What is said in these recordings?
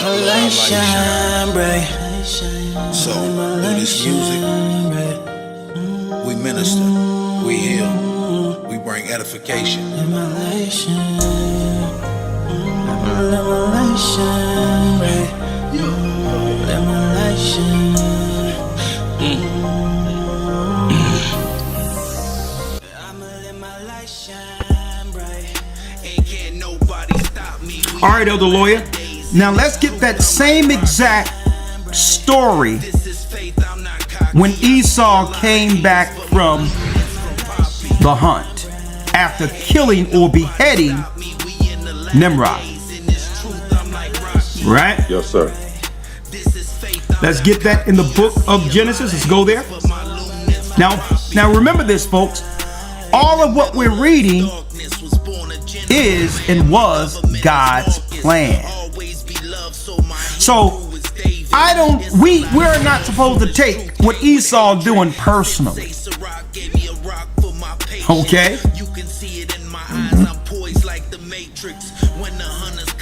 light shine bright. So, with this music, we minister, we heal, we bring edification. Let my light shine bright. Let my light shine. All right, Elder Lawyer. Now let's get that same exact story when Esau came back from the hunt after killing or beheading Nimrod. Right? Yes, sir. Let's get that in the book of Genesis. Let's go there. Now remember this, folks. All of what we're reading is and was God's plan. So we're not supposed to take what Esau doing personally. Okay?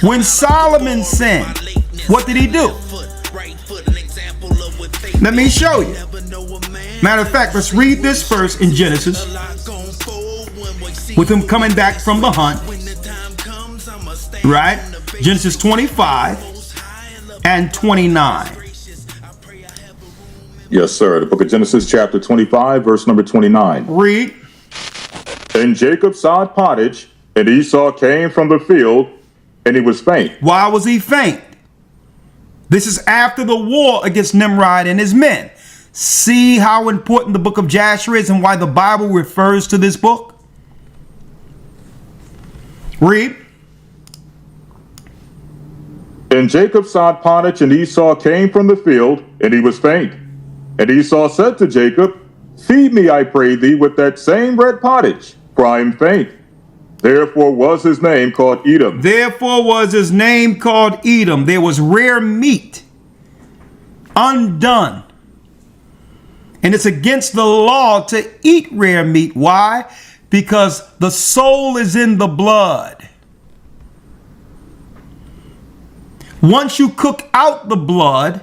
When Solomon sinned, what did he do? Let me show you. Matter of fact, let's read this first in Genesis. With him coming back from the hunt. Right? Genesis 25 and 29. Yes, sir. The book of Genesis, chapter 25, verse number 29. Read. And Jacob sowed pottage, and Esau came from the field, and he was faint. Why was he faint? This is after the war against Nimrod and his men. See how important the book of Jasher is and why the Bible refers to this book? Read. And Jacob sowed pottage, and Esau came from the field, and he was faint. And Esau said to Jacob, Feed me, I pray thee, with that same red pottage, for I am faint. Therefore was his name called Edom. Therefore was his name called Edom. There was rare meat, undone. And it's against the law to eat rare meat. Why? Because the soul is in the blood. Once you cook out the blood,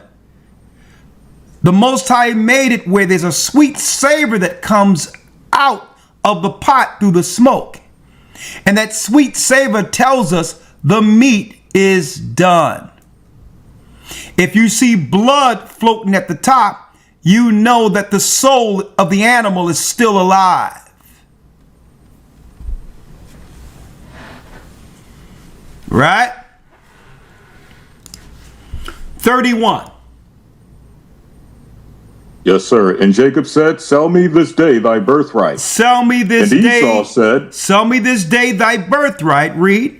the Most High made it where there's a sweet savor that comes out of the pot through the smoke. And that sweet savor tells us the meat is done. If you see blood floating at the top, you know that the soul of the animal is still alive. Right? 31. Yes, sir. And Jacob said, Sell me this day thy birthright. Sell me this day. And Esau said, Sell me this day thy birthright. Read.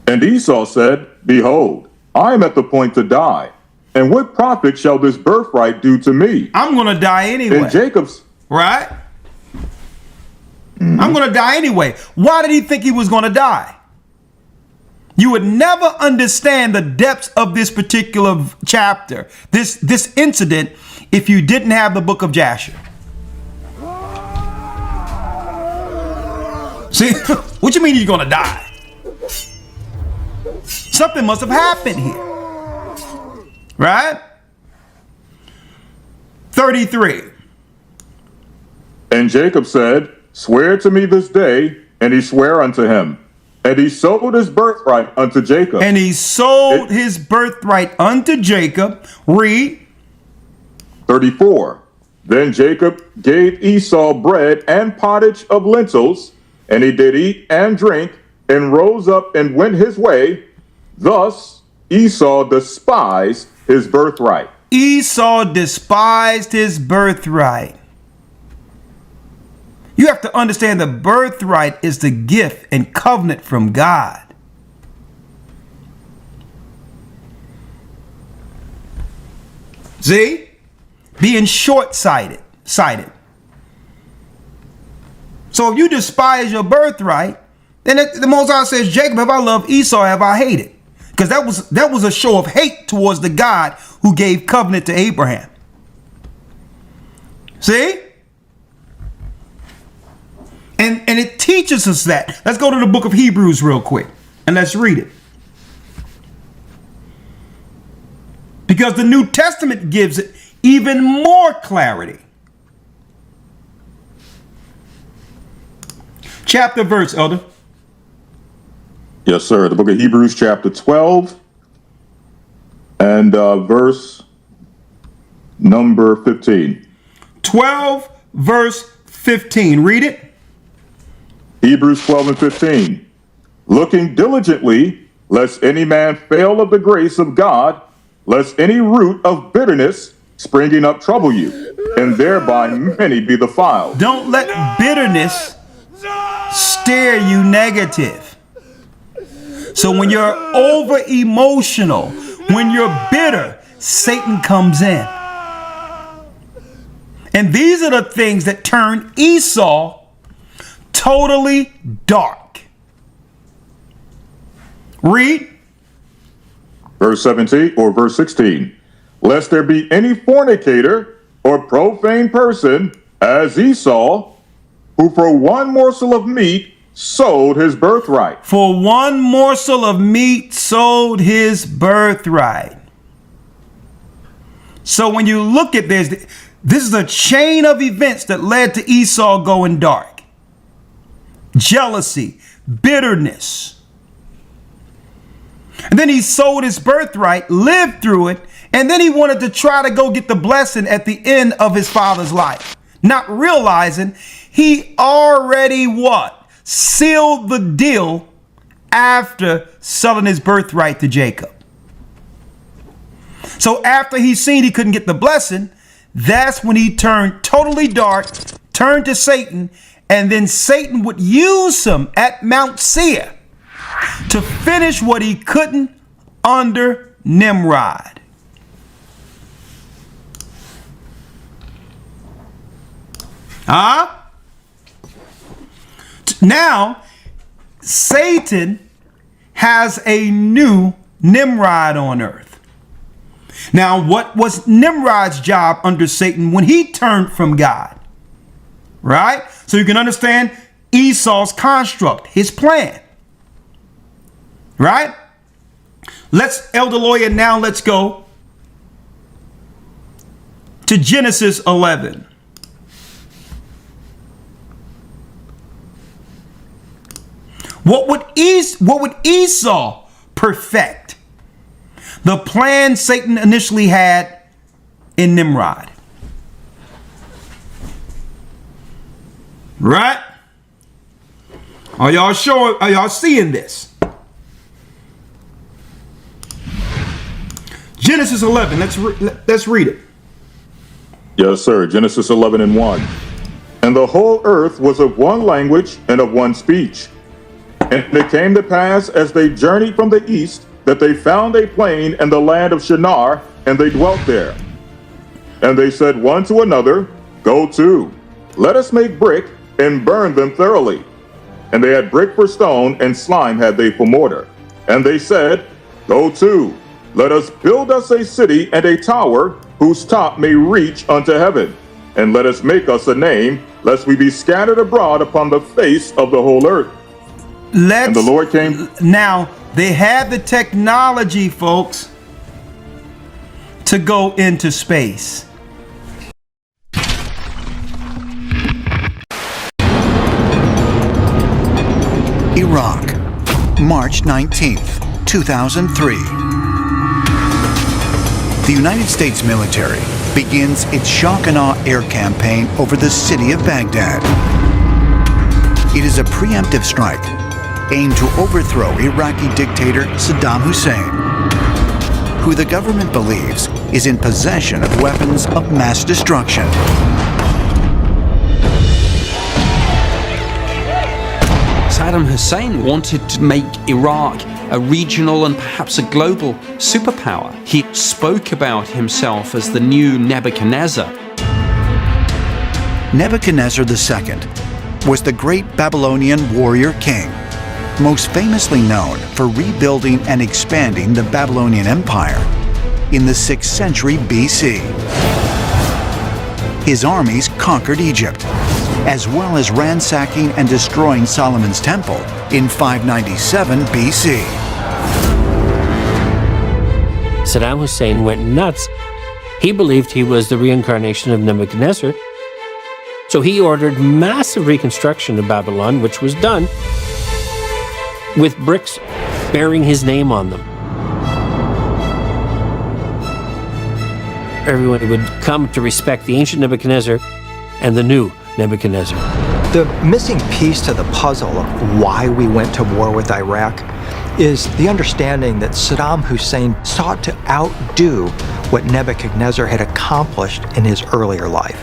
And Esau said, Behold, I am at the point to die. And what profit shall this birthright do to me? I'm going to die anyway. And Jacob's. Right? I'm going to die anyway. Why did he think he was going to die? You would never understand the depths of this particular chapter, this incident, if you didn't have the book of Jasher. See, what you mean you're going to die? Something must have happened here. Right? 33. And Jacob said, Swear to me this day. And he sware unto him. And he sold his birthright unto Jacob. And he sold his birthright unto Jacob. Read. 34. Then Jacob gave Esau bread and pottage of lentils, and he did eat and drink, and rose up and went his way. Thus Esau despised his birthright. Esau despised his birthright. You have to understand the birthright is the gift and covenant from God. See? Being short-sighted. So if you despise your birthright, then the Most High says, Jacob, have I loved Esau, have I hated? Because that was a show of hate towards the God who gave covenant to Abraham. See? And it teaches us that. Let's go to the book of Hebrews real quick and let's read it. because the New Testament gives it even more clarity. Chapter, verse, Elder. Yes, sir. The book of Hebrews, chapter 12, and verse number 15. 12, verse 15. Read it. Hebrews 12 and 15. Looking diligently, lest any man fail of the grace of God, lest any root of bitterness springing up trouble you, and thereby many be defiled. Don't let bitterness steer you negative. So when you're over emotional, when you're bitter, Satan comes in. And these are the things that turn Esau totally dark. Read. Verse 17 or verse 16. Lest there be any fornicator or profane person as Esau, who for one morsel of meat sold his birthright. For one morsel of meat sold his birthright. So when you look at this is a chain of events that led to Esau going dark. Jealousy, bitterness. And then he sold his birthright, lived through it, and then he wanted to try to go get the blessing at the end of his father's life, not realizing he already what? Sealed the deal after selling his birthright to Jacob. So after he seen he couldn't get the blessing, that's when he turned totally dark, turned to Satan, and then Satan would use him at Mount Seir to finish what he couldn't under Nimrod. Now, Satan has a new Nimrod on earth. Now, what was Nimrod's job under Satan when he turned from God? Right? So you can understand Esau's construct, his plan. Right? Elder Lawyer, now let's go to Genesis 11. What would Esau perfect? The plan Satan initially had in Nimrod. Right? Are y'all sure? Are y'all seeing this? Genesis 11. Let's read it. Yes, sir. Genesis 11 and 1. And the whole earth was of one language and of one speech. And it came to pass, as they journeyed from the east, that they found a plain in the land of Shinar, and they dwelt there. And they said one to another, Go to, let us make brick, and burn them thoroughly. And they had brick for stone, and slime had they for mortar. And they said, Go to, let us build us a city and a tower, whose top may reach unto heaven. And let us make us a name, lest we be scattered abroad upon the face of the whole earth. And the Lord came. Now, they had the technology, folks, to go into space. Iraq, March 19th, 2003. The United States military begins its shock and awe air campaign over the city of Baghdad. It is a preemptive strike aimed to overthrow Iraqi dictator Saddam Hussein, who the government believes is in possession of weapons of mass destruction. Saddam Hussein wanted to make Iraq a regional and perhaps a global superpower. He spoke about himself as the new Nebuchadnezzar. Nebuchadnezzar II was the great Babylonian warrior king, most famously known for rebuilding and expanding the Babylonian Empire in the 6th century BC. His armies conquered Egypt, as well as ransacking and destroying Solomon's temple in 597 BC. Saddam Hussein went nuts. He believed he was the reincarnation of Nebuchadnezzar. So he ordered massive reconstruction of Babylon, which was done with bricks bearing his name on them. Everyone would come to respect the ancient Nebuchadnezzar and the new Nebuchadnezzar. The missing piece to the puzzle of why we went to war with Iraq is the understanding that Saddam Hussein sought to outdo what Nebuchadnezzar had accomplished in his earlier life.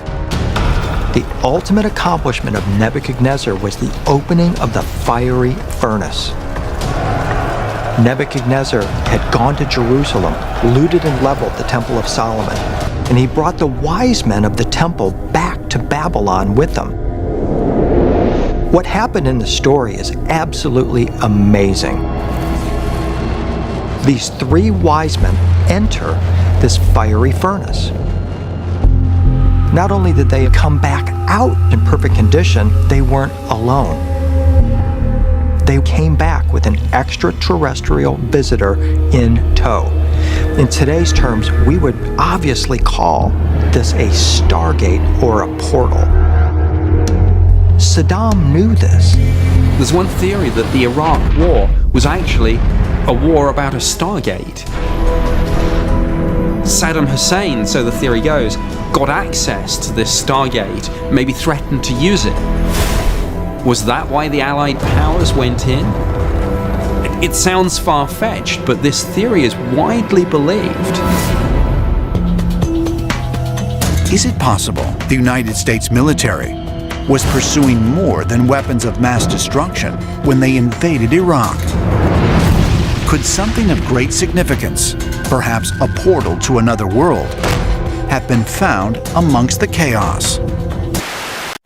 The ultimate accomplishment of Nebuchadnezzar was the opening of the fiery furnace. Nebuchadnezzar had gone to Jerusalem, looted and leveled the Temple of Solomon, and he brought the wise men of the temple back to Babylon with him. What happened in the story is absolutely amazing. These three wise men enter this fiery furnace. Not only did they come back out in perfect condition, they weren't alone. They came back with an extraterrestrial visitor in tow. In today's terms, we would obviously call this a stargate or a portal. Saddam knew this. There's one theory that the Iraq War was actually a war about a stargate. Saddam Hussein, so the theory goes, got access to this stargate, maybe threatened to use it. Was that why the Allied powers went in? It sounds far-fetched, but this theory is widely believed. Is it possible the United States military was pursuing more than weapons of mass destruction when they invaded Iraq? Could something of great significance, perhaps a portal to another world, have been found amongst the chaos?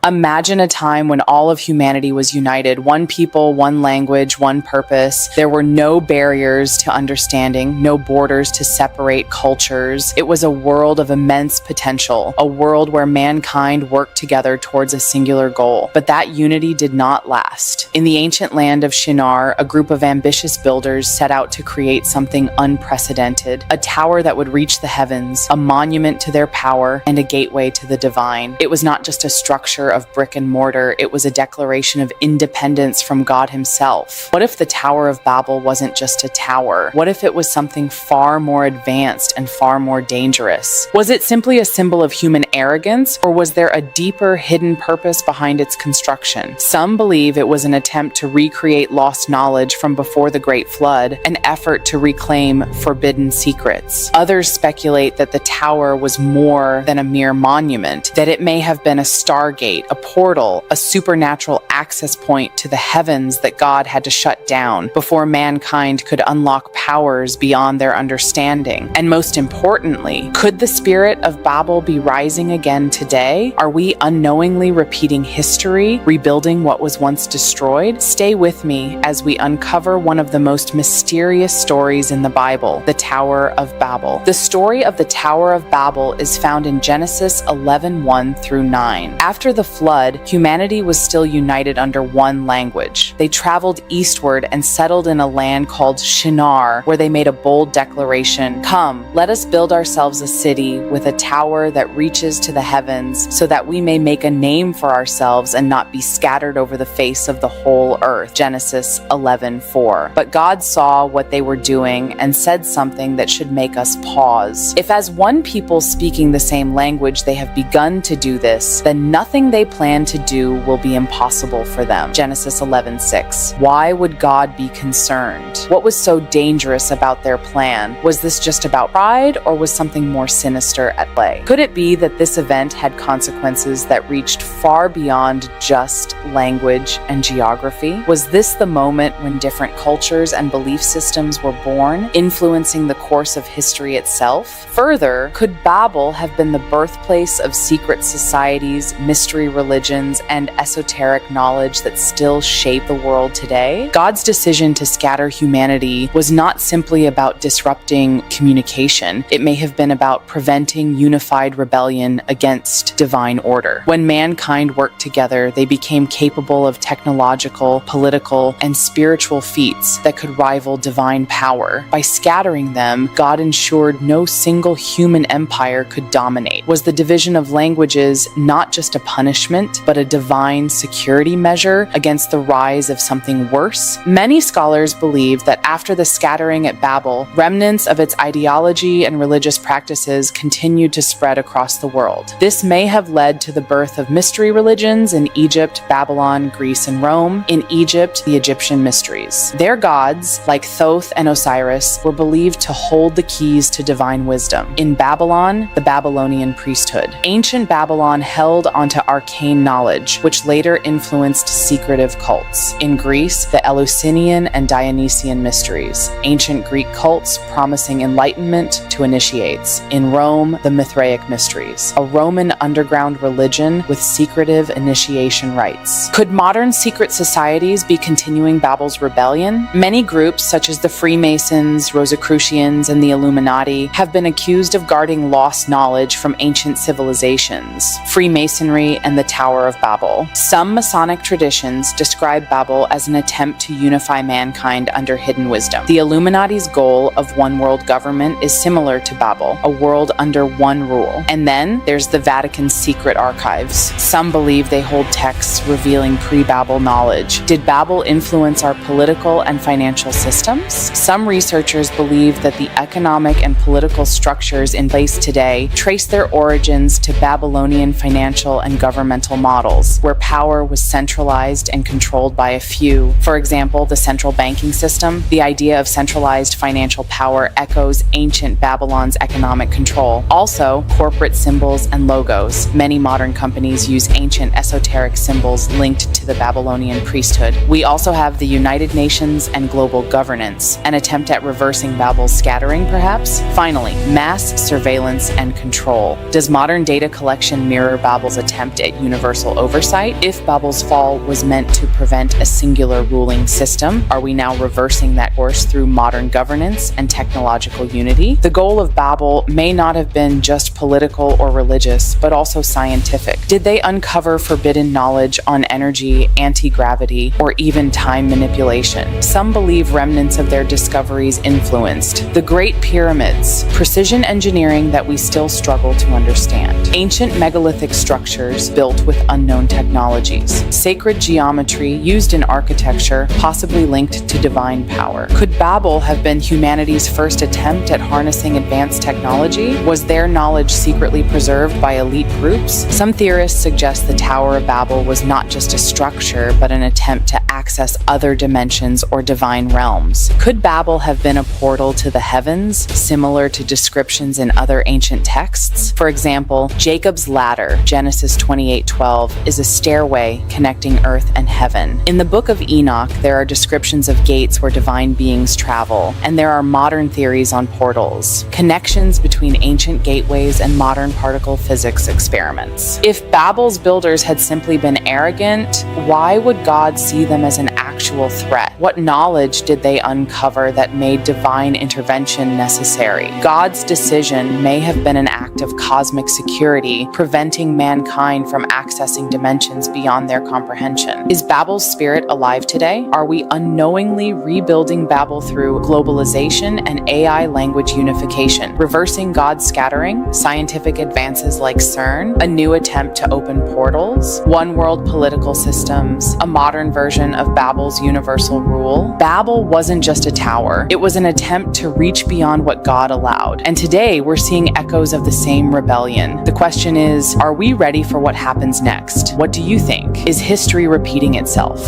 Imagine a time when all of humanity was united, one people, one language, one purpose. There were no barriers to understanding, no borders to separate cultures. It was a world of immense potential, a world where mankind worked together towards a singular goal. But that unity did not last. In the ancient land of Shinar, a group of ambitious builders set out to create something unprecedented, a tower that would reach the heavens, a monument to their power, and a gateway to the divine. It was not just a structure of brick and mortar, it was a declaration of independence from God himself. What if the Tower of Babel wasn't just a tower? What if it was something far more advanced and far more dangerous? Was it simply a symbol of human arrogance, or was there a deeper hidden purpose behind its construction? Some believe it was an attempt to recreate lost knowledge from before the Great Flood, an effort to reclaim forbidden secrets. Others speculate that the tower was more than a mere monument, that it may have been a stargate, a portal, a supernatural access point to the heavens that God had to shut down before mankind could unlock powers beyond their understanding. And most importantly, could the spirit of Babel be rising again today? Are we unknowingly repeating history, rebuilding what was once destroyed? Stay with me as we uncover one of the most mysterious stories in the Bible, the Tower of Babel. The story of the Tower of Babel is found in Genesis 11:1 through 9. After the flood, humanity was still united under one language. They traveled eastward and settled in a land called Shinar, where they made a bold declaration: "Come, let us build ourselves a city with a tower that reaches to the heavens, so that we may make a name for ourselves and not be scattered over the face of the whole earth." Genesis 11:4. But God saw what they were doing and said something that should make us pause. If as one people speaking the same language they have begun to do this, then nothing they plan to do will be impossible for them. Genesis 11:6. Why would God be concerned? What was so dangerous about their plan? Was this just about pride, or was something more sinister at play? Could it be that this event had consequences that reached far beyond just language and geography? Was this the moment when different cultures and belief systems were born, influencing the course of history itself? Further, could Babel have been the birthplace of secret societies, mystery religions and esoteric knowledge that still shape the world today, God's decision to scatter humanity was not simply about disrupting communication. It may have been about preventing unified rebellion against divine order. When mankind worked together, they became capable of technological, political, and spiritual feats that could rival divine power. By scattering them, God ensured no single human empire could dominate. Was the division of languages not just a punishment, but a divine security measure against the rise of something worse? Many scholars believe that after the scattering at Babel, remnants of its ideology and religious practices continued to spread across the world. This may have led to the birth of mystery religions in Egypt, Babylon, Greece, and Rome. In Egypt, the Egyptian mysteries. Their gods, like Thoth and Osiris, were believed to hold the keys to divine wisdom. In Babylon, the Babylonian priesthood. Ancient Babylon held onto arcane knowledge, which later influenced secretive cults. In Greece, the Eleusinian and Dionysian mysteries. Ancient Greek cults promising enlightenment to initiates. In Rome, the Mithraic mysteries. A Roman underground religion with secretive initiation rites. Could modern secret societies be continuing Babel's rebellion? Many groups, such as the Freemasons, Rosicrucians, and the Illuminati, have been accused of guarding lost knowledge from ancient civilizations. Freemasonry and the Tower of Babel. Some Masonic traditions describe Babel as an attempt to unify mankind under hidden wisdom. The Illuminati's goal of one world government is similar to Babel, a world under one rule. And then there's the Vatican's secret archives. Some believe they hold texts revealing pre-Babel knowledge. Did Babel influence our political and financial systems? Some researchers believe that the economic and political structures in place today trace their origins to Babylonian financial and governmental models, where power was centralized and controlled by a few. For example, the central banking system. The idea of centralized financial power echoes ancient Babylon's economic control. Also, corporate symbols and logos. Many modern companies use ancient esoteric symbols linked to the Babylonian priesthood. We also have the United Nations and global governance, an attempt at reversing Babel's scattering, perhaps? Finally, mass surveillance and control. Does modern data collection mirror Babel's attempt at universal oversight? If Babel's fall was meant to prevent a singular ruling system, are we now reversing that course through modern governance and technological unity? The goal of Babel may not have been just political or religious, but also scientific. Did they uncover forbidden knowledge on energy, anti-gravity, or even time manipulation? Some believe remnants of their discoveries influenced the Great Pyramids, precision engineering that we still struggle to understand. Ancient megalithic structures built with unknown technologies. Sacred geometry used in architecture, possibly linked to divine power. Could Babel have been humanity's first attempt at harnessing advanced technology? Was their knowledge secretly preserved by elite groups? Some theorists suggest the Tower of Babel was not just a structure, but an attempt to access other dimensions or divine realms. Could Babel have been a portal to the heavens, similar to descriptions in other ancient texts? For example, Jacob's ladder, Genesis 28:12, is a stairway connecting earth and heaven. In the book of Enoch, there are descriptions of gates where divine beings travel, and there are modern theories on portals, connections between ancient gateways and modern particle physics experiments. If Babel's builders had simply been arrogant, why would God see them as an actual threat? What knowledge did they uncover that made divine intervention necessary? God's decision may have been an act of cosmic security, preventing mankind from accessing dimensions beyond their comprehension. Is Babel's spirit alive today? Are we unknowingly rebuilding Babel through globalization and AI language unification, reversing God's scattering, scientific advances like CERN, a new attempt to open portals, one world political systems, a modern version of Babel's universal rule? Babel wasn't just a tower. It was an attempt to reach beyond what God allowed. And today we're seeing echoes of the same rebellion. The question is, are we ready for what happens next? What do you think? Is history repeating itself?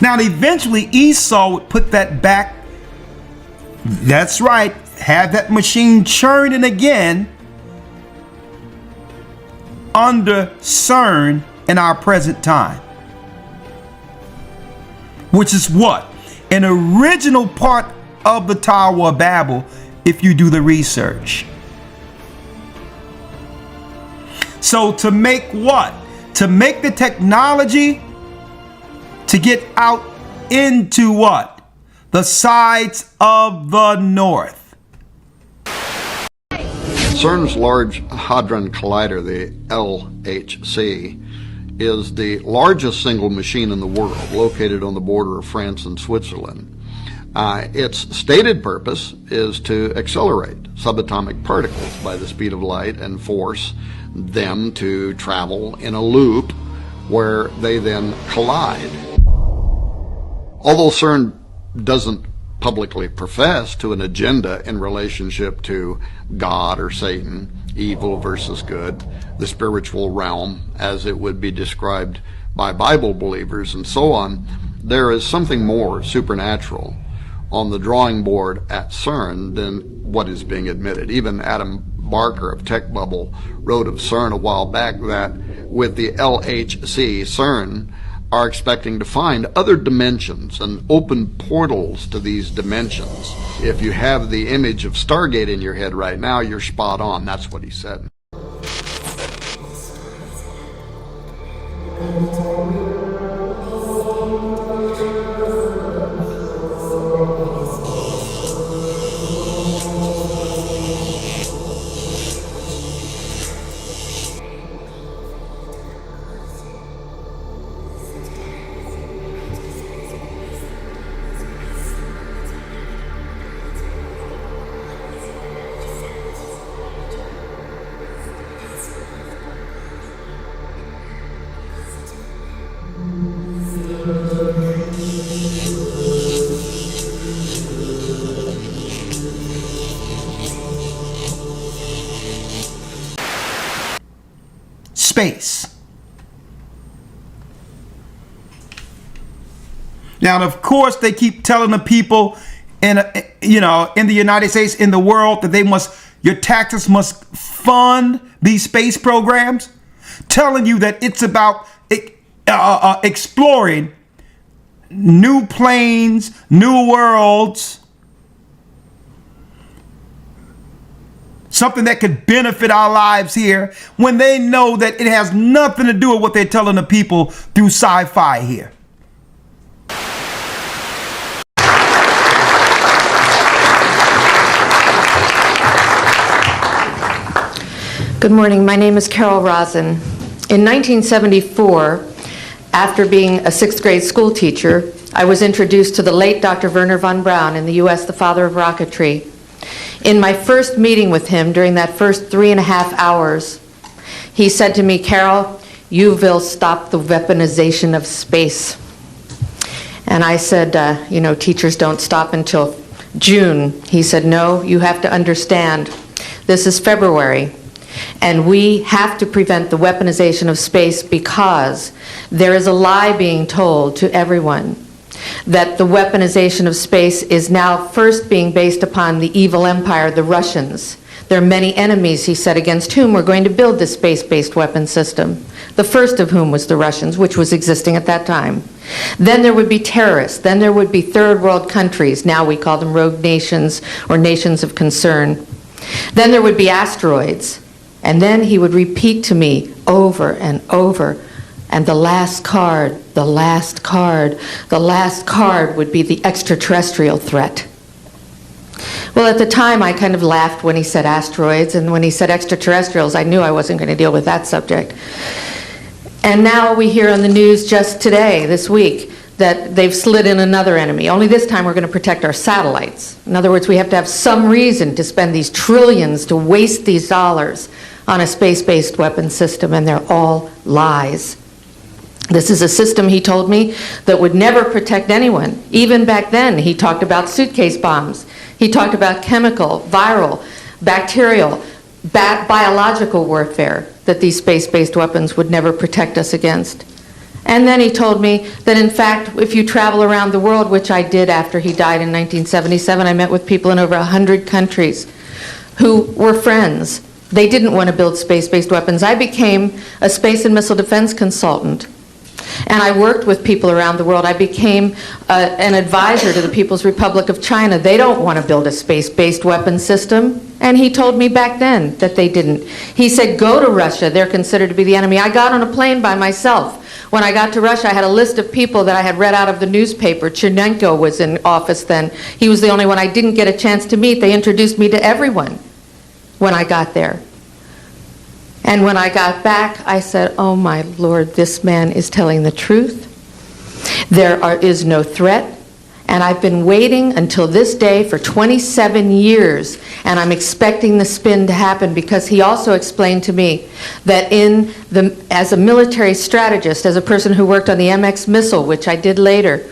Now, eventually Esau would put that back. That's right. Have that machine churning again under CERN in our present time. Which is what? An original part of the Tower of Babel, if you do the research. So to make what? To make the technology to get out into what? The sides of the North. CERN's Large Hadron Collider, the LHC, is the largest single machine in the world, located on the border of France and Switzerland. Its stated purpose is to accelerate subatomic particles by the speed of light and force them to travel in a loop where they then collide. Although CERN doesn't publicly profess to an agenda in relationship to God or Satan, evil versus good, the spiritual realm as it would be described by Bible believers and so on, there is something more supernatural on the drawing board at CERN than what is being admitted. Even Adam Barker of Tech Bubble wrote of CERN a while back that with the LHC, CERN are expecting to find other dimensions and open portals to these dimensions. If you have the image of Stargate in your head right now, you're spot on. That's what he said. Space. Now, of course, they keep telling the people in the United States, in the world, that your taxes must fund these space programs, telling you that it's about exploring new planes, new worlds, something that could benefit our lives here, when they know that it has nothing to do with what they're telling the people through sci-fi here. Good morning. My name is Carol Rosen. In 1974, after being a sixth grade school teacher, I was introduced to the late Dr. Wernher von Braun, in the U.S., the father of rocketry. In my first meeting with him, during that first 3.5 hours, he said to me, "Carol, you will stop the weaponization of space." And I said, teachers don't stop until June. He said, "No, you have to understand. This is February. And we have to prevent the weaponization of space because there is a lie being told to everyone that the weaponization of space is now first being based upon the evil empire, the Russians. There are many enemies," he said, "against whom we're going to build this space-based weapon system. The first of whom was the Russians, which was existing at that time. Then there would be terrorists. Then there would be third world countries. Now we call them rogue nations or nations of concern. Then there would be asteroids." And then he would repeat to me over and over, "And the last card, the last card, the last card would be the extraterrestrial threat." Well, at the time, I kind of laughed when he said asteroids, and when he said extraterrestrials, I knew I wasn't going to deal with that subject. And now we hear on the news just today, this week, that they've slid in another enemy. Only this time we're going to protect our satellites. In other words, we have to have some reason to spend these trillions, to waste these dollars on a space-based weapon system, and they're all lies. This is a system, he told me, that would never protect anyone. Even back then, he talked about suitcase bombs. He talked about chemical, viral, bacterial, biological warfare, that these space-based weapons would never protect us against. And then he told me that, in fact, if you travel around the world, which I did after he died in 1977, I met with people in over 100 countries who were friends. They didn't want to build space-based weapons. I became a space and missile defense consultant. And I worked with people around the world. I became an advisor to the People's Republic of China. They don't want to build a space-based weapon system. And he told me back then that they didn't. He said, go to Russia. They're considered to be the enemy. I got on a plane by myself. When I got to Russia, I had a list of people that I had read out of the newspaper. Chernenko was in office then. He was the only one I didn't get a chance to meet. They introduced me to everyone when I got there. And when I got back, I said, oh my Lord, this man is telling the truth. There is no threat. And I've been waiting until this day for 27 years, and I'm expecting the spin to happen, because he also explained to me that as a military strategist, as a person who worked on the MX missile, which I did later,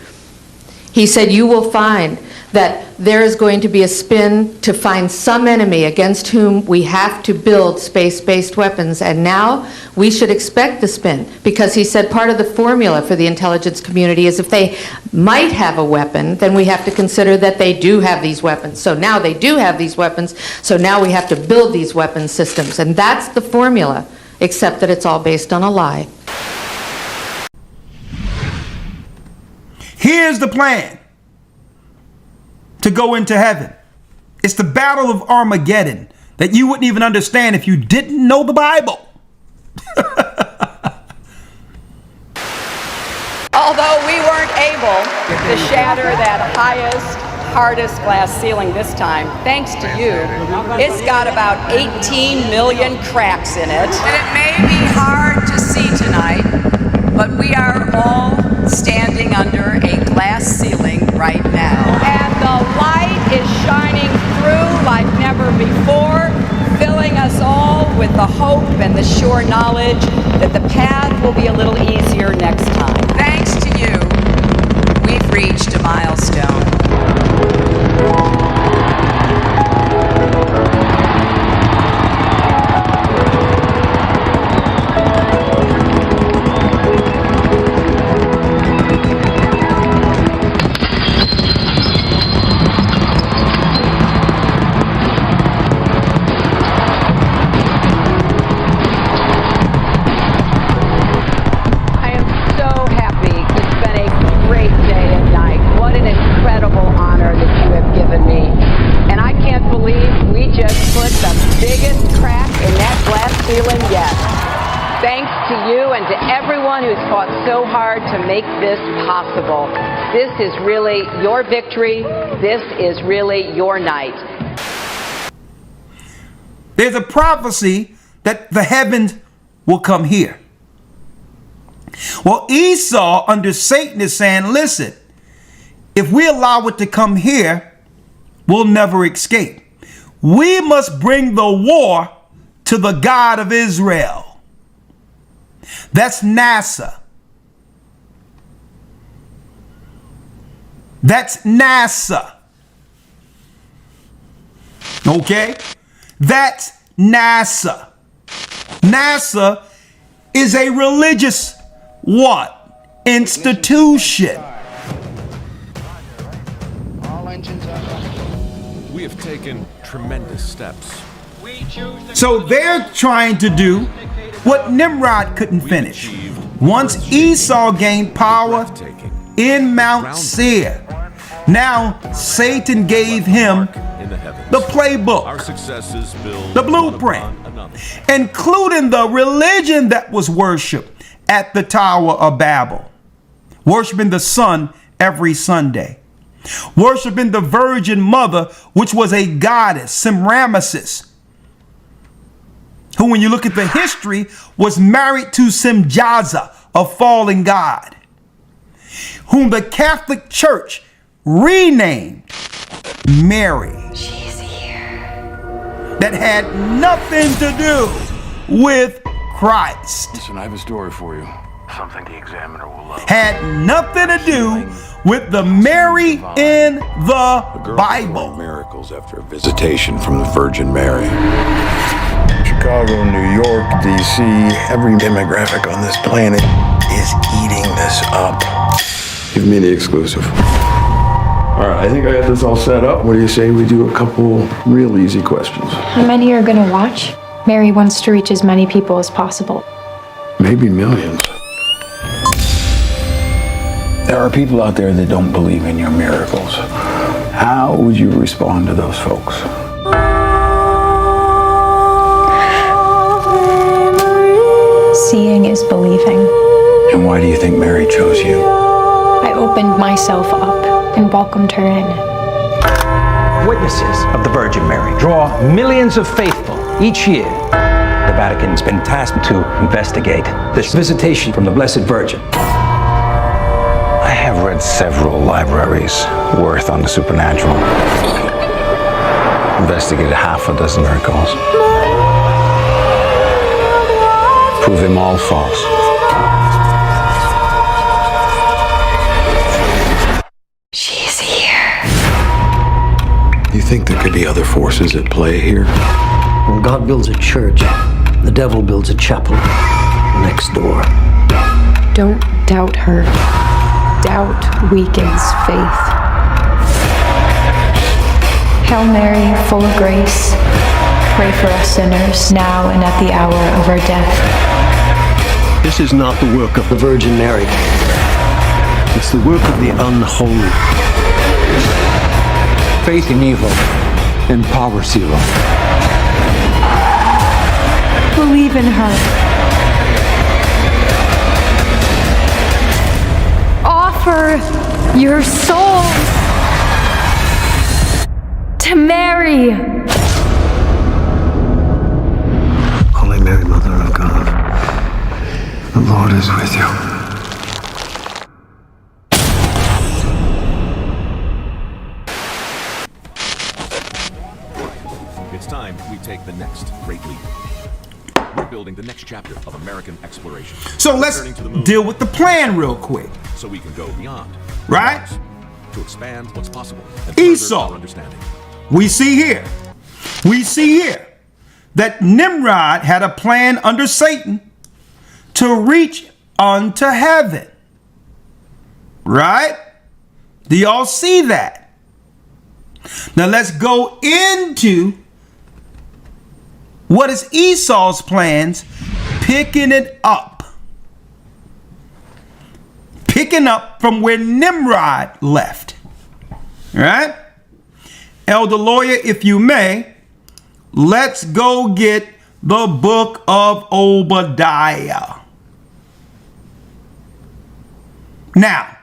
he said, you will find that there is going to be a spin to find some enemy against whom we have to build space-based weapons. And now we should expect the spin, because he said part of the formula for the intelligence community is if they might have a weapon, then we have to consider that they do have these weapons. So now they do have these weapons, so now we have to build these weapon systems. And that's the formula, except that it's all based on a lie. Here's the plan to go into heaven. It's the battle of Armageddon that you wouldn't even understand if you didn't know the Bible. Although we weren't able to shatter that highest, hardest glass ceiling this time, thanks to you, it's got about 18 million cracks in it. And it may be hard to see tonight, but we are all standing under a glass ceiling right now. And the light is shining through like never before, filling us all with the hope and the sure knowledge that the path will be a little easier next time. Thanks to you, we've reached a milestone. Thanks to you and to everyone who's fought so hard to make this possible. This is really your victory. This is really your night. There's a prophecy that the heavens will come here. Well, Esau under Satan is saying, listen, if we allow it to come here, we'll never escape. We must bring the war to the God of Israel. That's NASA. That's NASA. Okay? That's NASA. NASA is a religious what? Institution. We have taken tremendous steps. So they're trying to do what Nimrod couldn't finish. Once Esau gained power in Mount Seir, now Satan gave him the playbook, the blueprint, including the religion that was worshipped at the Tower of Babel, worshiping the sun every Sunday, worshiping the Virgin Mother, which was a goddess, Semiramis, who, when you look at the history, was married to Simjaza, a fallen god, whom the Catholic Church renamed Mary. She's here. That had nothing to do with Christ. Listen, I have a story for you. Something the examiner will love. Had nothing to do with the Mary in the Bible. Miracles after a visitation from the Virgin Mary. Chicago, New York, D.C., every demographic on this planet is eating this up. Give me the exclusive. All right, I think I got this all set up. What do you say we do a couple real easy questions? How many are gonna watch? Mary wants to reach as many people as possible. Maybe millions. There are people out there that don't believe in your miracles. How would you respond to those folks? Seeing is believing. And why do you think Mary chose you? I opened myself up and welcomed her in. Witnesses of the Virgin Mary draw millions of faithful each year. The Vatican's been tasked to investigate this visitation from the Blessed Virgin. I have read several libraries worth on the supernatural. Investigated half a dozen miracles. Prove them all false. She's here. You think there could be other forces at play here? When God builds a church, the devil builds a chapel next door. Don't doubt her. Doubt weakens faith. Hail Mary, full of grace, pray for us sinners, now and at the hour of our death. This is not the work of the Virgin Mary. It's the work of the unholy. Faith in evil empowers evil. Believe in her. Offer your soul to Mary. Holy Mary, Mother of God, the Lord is with you. It's time we take the next great leap. We're building the next chapter of American exploration. So let's deal with the plan real quick. So we can go beyond. Right? To expand what's possible. And Esau. our understanding. We see here that Nimrod had a plan under Satan to reach unto heaven. Right? Do y'all see that? Now let's go into what is Esau's plans, picking it up. Picking up from where Nimrod left. All right? Elder Lawyer, if you may, let's go get the book of Obadiah. Now,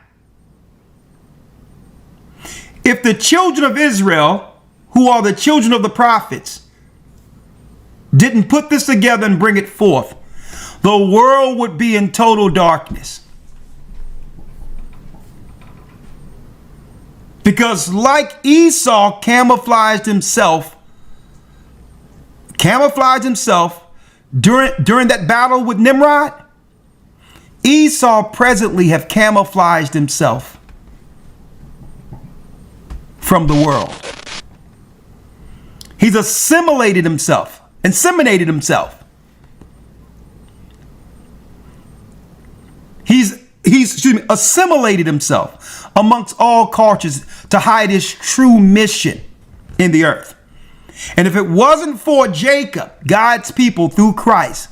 if the children of Israel, who are the children of the prophets, didn't put this together and bring it forth, the world would be in total darkness. Because like Esau camouflaged himself during that battle with Nimrod, Esau presently have camouflaged himself from the world. He's assimilated himself, inseminated himself. He's assimilated himself amongst all cultures to hide his true mission in the earth. And if it wasn't for Jacob, God's people through Christ,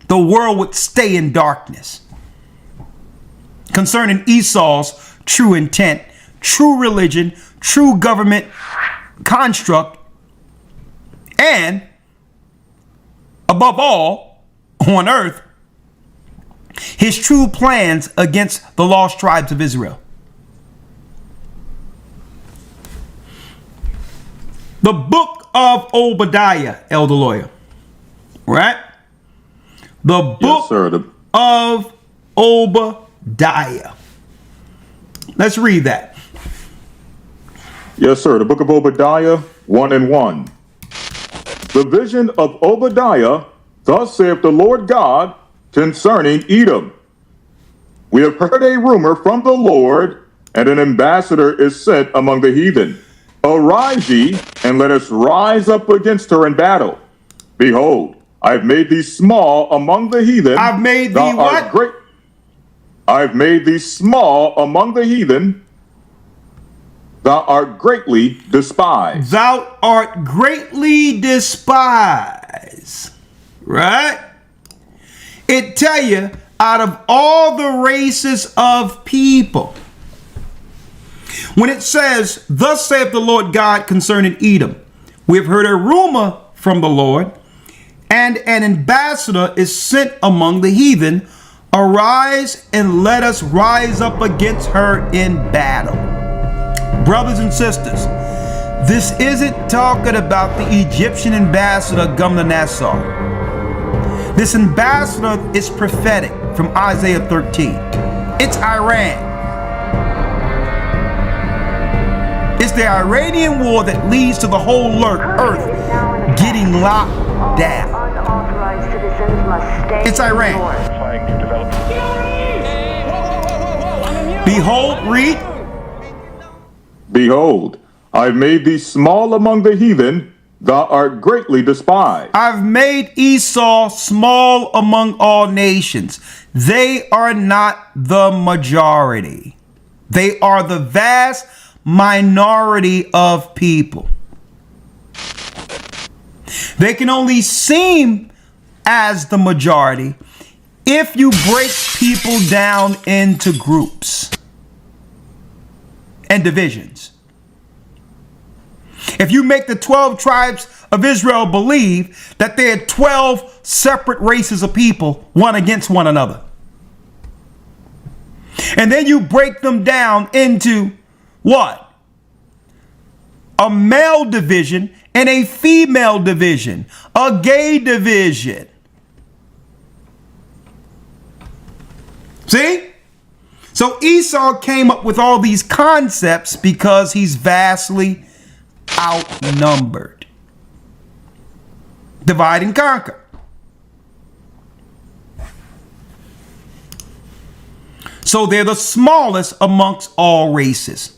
the world would stay in darkness. Concerning Esau's true intent, true religion, true government construct, and above all, on earth, his true plans against the lost tribes of Israel. The book of Obadiah, Elder Lawyer. Right? The book of Obadiah. Let's read that. Yes, sir. The book of Obadiah 1:1. The vision of Obadiah, thus saith the Lord God, concerning Edom. We have heard a rumor from the Lord, and an ambassador is sent among the heathen. Arise ye, and let us rise up against her in battle. Behold, I have made thee small among the heathen. I've made thee what? Great. I've made thee small among the heathen. Thou art greatly despised. Thou art greatly despised. Right? It tell you, out of all the races of people, When it says, thus saith the Lord God concerning Edom, we have heard a rumor from the Lord, and an ambassador is sent among the heathen. Arise and let us rise up against her in battle. Brothers and sisters, this isn't talking about the Egyptian ambassador Gumnansar. This ambassador is prophetic from Isaiah 13. It's Iran. It's the Iranian war that leads to the whole earth getting locked down. It's Iran. Behold, read. Behold, I've made thee small among the heathen, thou art greatly despised. I've made Esau small among all nations. They are not the majority. They are the vast minority of people. They can only seem as the majority if you break people down into groups and divisions. If you make the 12 tribes of Israel believe that there are 12 separate races of people, one against one another, and then you break them down into what? A male division and a female division, a gay division. See? So Esau came up with all these concepts because he's vastly outnumbered. Divide and conquer. So they're the smallest amongst all races.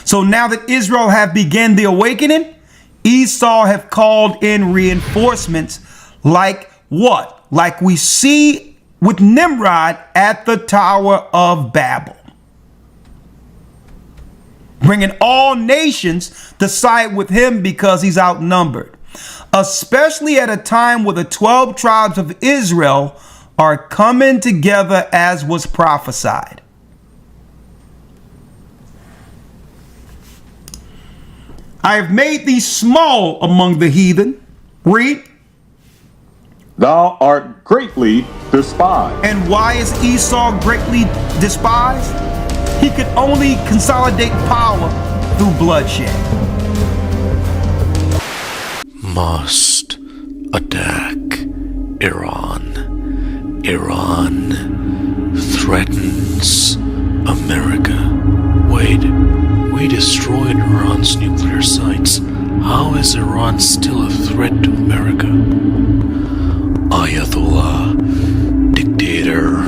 So now that Israel have begun the awakening, Esau have called in reinforcements like what? Like we see with Nimrod at the Tower of Babel. Bringing all nations to side with him because he's outnumbered. Especially at a time where the 12 tribes of Israel are coming together as was prophesied. I have made thee small among the heathen. Read. Thou art greatly despised. And why is Esau greatly despised? He could only consolidate power through bloodshed. Must attack Iran. Iran threatens America. Wait, we destroyed Iran's nuclear sites. How is Iran still a threat to America? Ayatollah, dictator,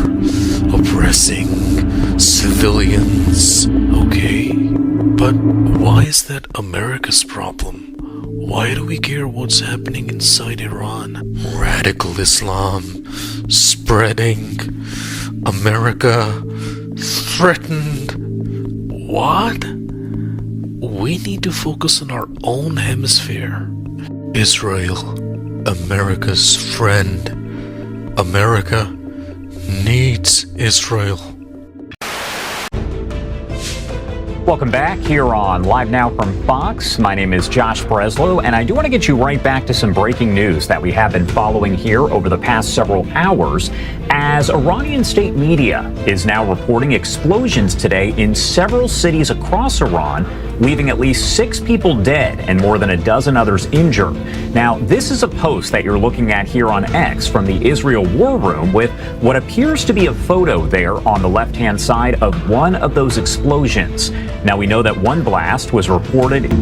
oppressing civilians. Okay, but why is that America's problem? Why do we care what's happening inside Iran? Radical Islam spreading. America threatened. What? We need to focus on our own hemisphere. Israel, America's friend. America needs Israel. Welcome back here on Live Now from Fox. My name is Josh Breslow, and I do want to get you right back to some breaking news that we have been following here over the past several hours, as Iranian state media is now reporting explosions today in several cities across Iran, leaving at least 6 people dead and more than a dozen others injured. Now, this is a post that you're looking at here on X from the Israel War Room with what appears to be a photo there on the left-hand side of one of those explosions. Now, we know that one blast was reported.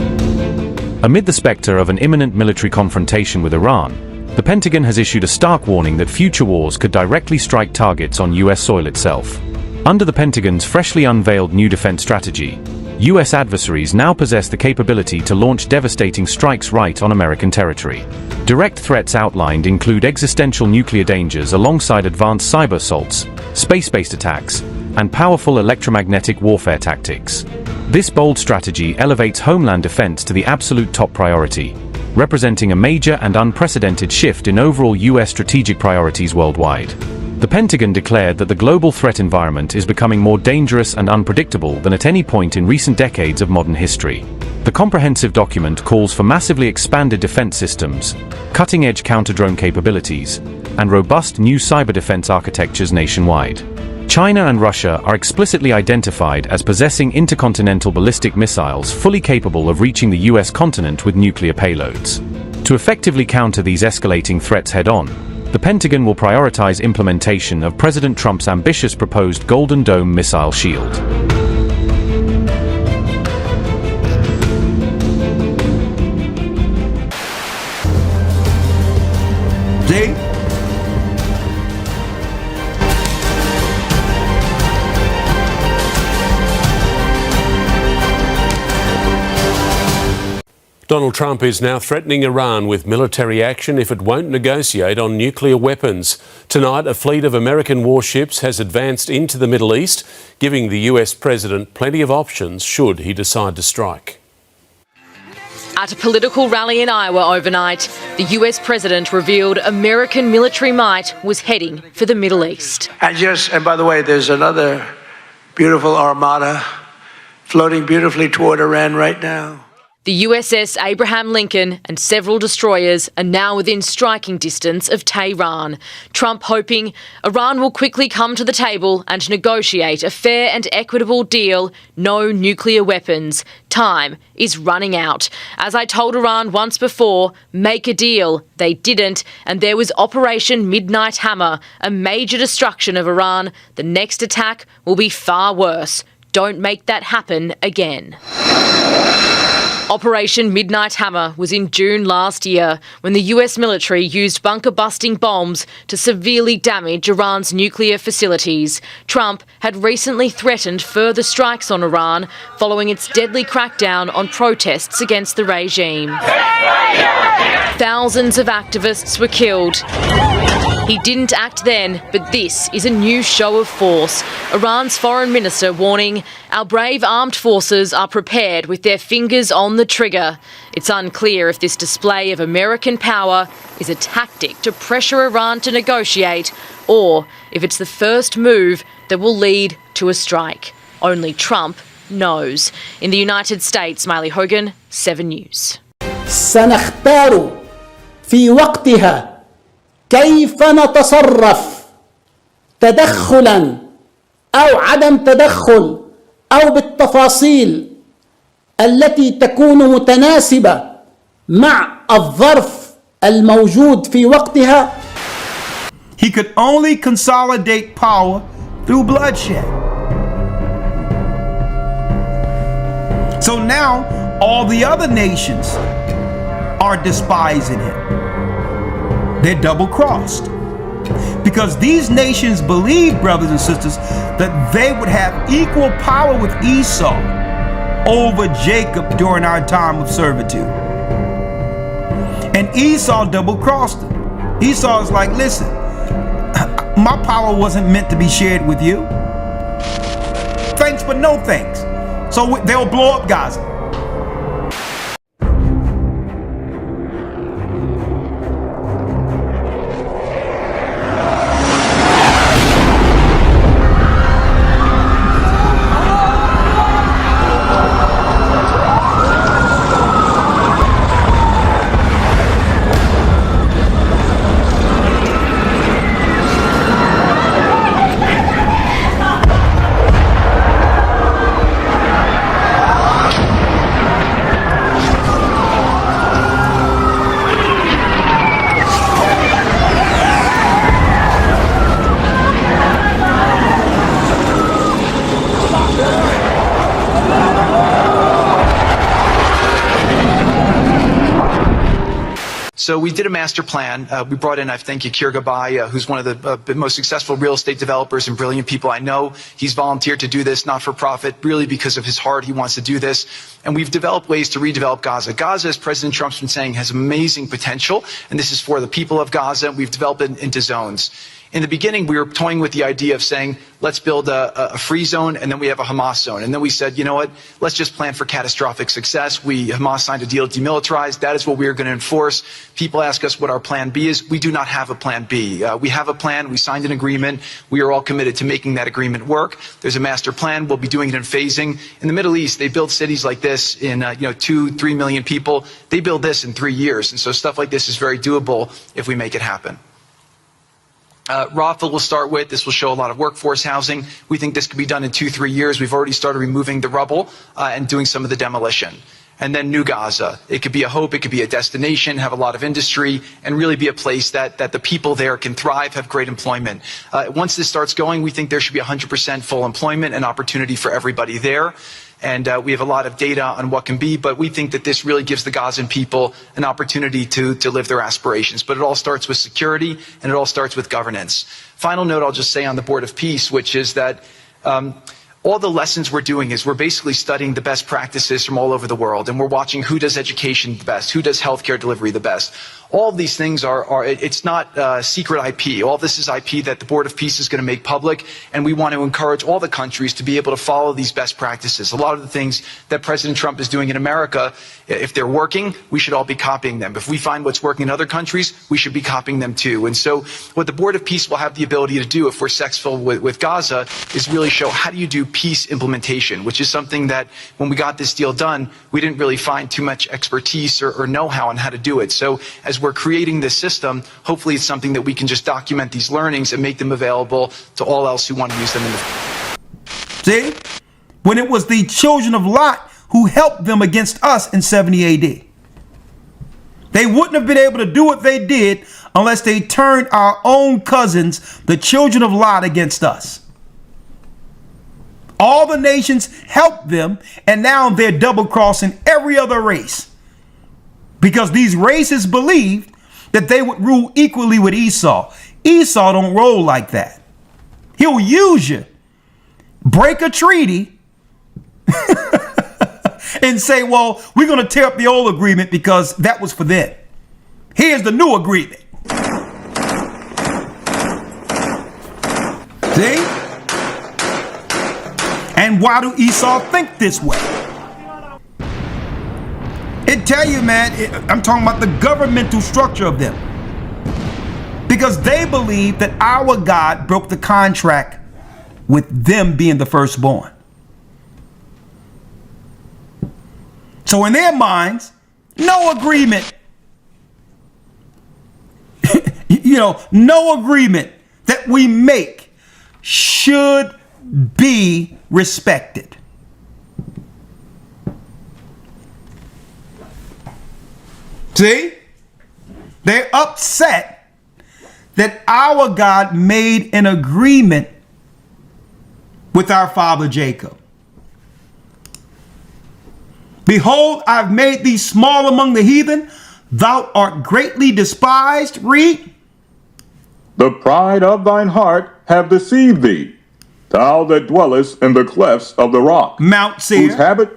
Amid the specter of an imminent military confrontation with Iran, the Pentagon has issued a stark warning that future wars could directly strike targets on U.S. soil itself. Under the Pentagon's freshly unveiled new defense strategy, U.S. adversaries now possess the capability to launch devastating strikes right on American territory. Direct threats outlined include existential nuclear dangers alongside advanced cyber assaults, space-based attacks, and powerful electromagnetic warfare tactics. This bold strategy elevates homeland defense to the absolute top priority, representing a major and unprecedented shift in overall U.S. strategic priorities worldwide. The Pentagon declared that the global threat environment is becoming more dangerous and unpredictable than at any point in recent decades of modern history. The comprehensive document calls for massively expanded defense systems, cutting-edge counter-drone capabilities, and robust new cyber defense architectures nationwide. China and Russia are explicitly identified as possessing intercontinental ballistic missiles fully capable of reaching the US continent with nuclear payloads. To effectively counter these escalating threats head-on, the Pentagon will prioritize implementation of President Trump's ambitious proposed Golden Dome missile shield. See? Donald Trump is now threatening Iran with military action if it won't negotiate on nuclear weapons. Tonight, a fleet of American warships has advanced into the Middle East, giving the US president plenty of options should he decide to strike. At a political rally in Iowa overnight, the US president revealed American military might was heading for the Middle East. And by the way, there's another beautiful armada floating beautifully toward Iran right now. The USS Abraham Lincoln and several destroyers are now within striking distance of Tehran. Trump hoping Iran will quickly come to the table and negotiate a fair and equitable deal. No nuclear weapons. Time is running out. As I told Iran once before, make a deal. They didn't, and there was Operation Midnight Hammer, a major destruction of Iran. The next attack will be far worse. Don't make that happen again. Operation Midnight Hammer was in June last year when the US military used bunker-busting bombs to severely damage Iran's nuclear facilities. Trump had recently threatened further strikes on Iran following its deadly crackdown on protests against the regime. Thousands of activists were killed. He didn't act then, but this is a new show of force. Iran's foreign minister warning, our brave armed forces are prepared with their fingers on the trigger. It's unclear if this display of American power is a tactic to pressure Iran to negotiate, or if it's the first move that will lead to a strike. Only Trump knows. In the United States, Miley Hogan, 7 News. سنختار في وقتها كيف نتصرف تدخلا أو عدم تدخل أو بالتفاصيل التي تكون متناسبة مع الظرف الموجود في وقتها. He could only consolidate power through bloodshed. So now all the other nations are despising him. They're double-crossed. Because these nations believe, brothers and sisters, that they would have equal power with Esau over Jacob during our time of servitude. And Esau double-crossed them. Esau is like, listen, my power wasn't meant to be shared with you. Thanks, but no thanks. So they'll blow up Gaza. So we did a master plan. We brought in, I think, Yakir Gabay, who's one of the most successful real estate developers and brilliant people I know. He's volunteered to do this, not for profit, really because of his heart. He wants to do this. And we've developed ways to redevelop Gaza. Gaza, as President Trump's been saying, has amazing potential. And this is for the people of Gaza. We've developed it into zones. In the beginning, we were toying with the idea of saying, let's build a free zone, and then we have a Hamas zone. And then we said, you know what, let's just plan for catastrophic success. Hamas signed a deal to demilitarize. That is what we are going to enforce. People ask us what our plan B is. We do not have a plan B. We have a plan. We signed an agreement. We are all committed to making that agreement work. There's a master plan. We'll be doing it in phasing. In the Middle East, they build cities like this in 2-3 million people. They build this in 3 years. And so stuff like this is very doable if we make it happen. Rafa will start with. This will show a lot of workforce housing. We think this could be done in 2-3 years. We've already started removing the rubble and doing some of the demolition. And then New Gaza. It could be a hope. It could be a destination, have a lot of industry, and really be a place that the people there can thrive, have great employment. Once this starts going, we think there should be 100% full employment and opportunity for everybody there. And we have a lot of data on what can be, but we think that this really gives the Gazan people an opportunity to live their aspirations. But it all starts with security, and it all starts with governance. Final note I'll just say on the Board of Peace, which is that all the lessons we're doing is we're basically studying the best practices from all over the world, and we're watching who does education the best, who does healthcare delivery the best. All of these things it's not secret IP. All this is IP that the Board of Peace is going to make public, and we want to encourage all the countries to be able to follow these best practices. A lot of the things that President Trump is doing in America, if they're working, we should all be copying them. If we find what's working in other countries, we should be copying them too. And so what the Board of Peace will have the ability to do if we're successful with Gaza is really show how do you do peace implementation, which is something that when we got this deal done, we didn't really find too much expertise or know-how on how to do it. So as we're creating this system, hopefully it's something that we can just document these learnings and make them available to all else who want to use them in the See? When it was the children of Lot who helped them against us in 70 AD. They wouldn't have been able to do what they did unless they turned our own cousins, the children of Lot, against us. All the nations helped them, and now they're double-crossing every other race. Because these races believed that they would rule equally with Esau. Esau don't roll like that. He'll use you, break a treaty, and say, well, we're going to tear up the old agreement because that was for them. Here's the new agreement. See? And why do Esau think this way? It tell you, man, I'm talking about the governmental structure of them. Because they believe that our God broke the contract with them being the firstborn. So in their minds, no agreement, no agreement that we make should be respected. See? They're upset that our God made an agreement with our father Jacob. Behold, I've made thee small among the heathen. Thou art greatly despised. Read. The pride of thine heart have deceived thee, thou that dwellest in the clefts of the rock. Mount Seir.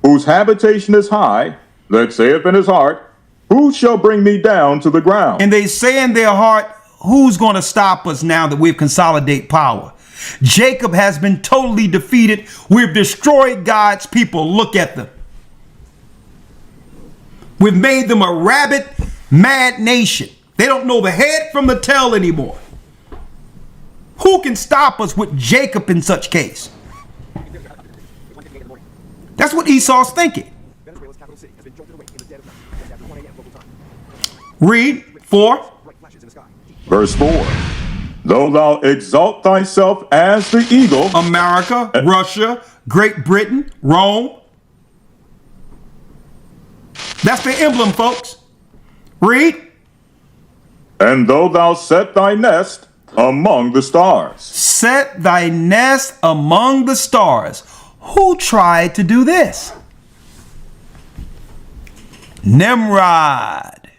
Whose habitation is high, that saith in his heart, who shall bring me down to the ground? And they say in their heart, who's going to stop us now that we've consolidated power? Jacob has been totally defeated. We've destroyed God's people. Look at them. We've made them a rabid, mad nation. They don't know the head from the tail anymore. Who can stop us with Jacob in such case? That's what Esau's thinking. Read 4. Verse 4. Though thou exalt thyself as the eagle. America, Russia, Great Britain, Rome. That's the emblem, folks. Read. And though thou set thy nest among the stars. Set thy nest among the stars. Who tried to do this? Nimrod.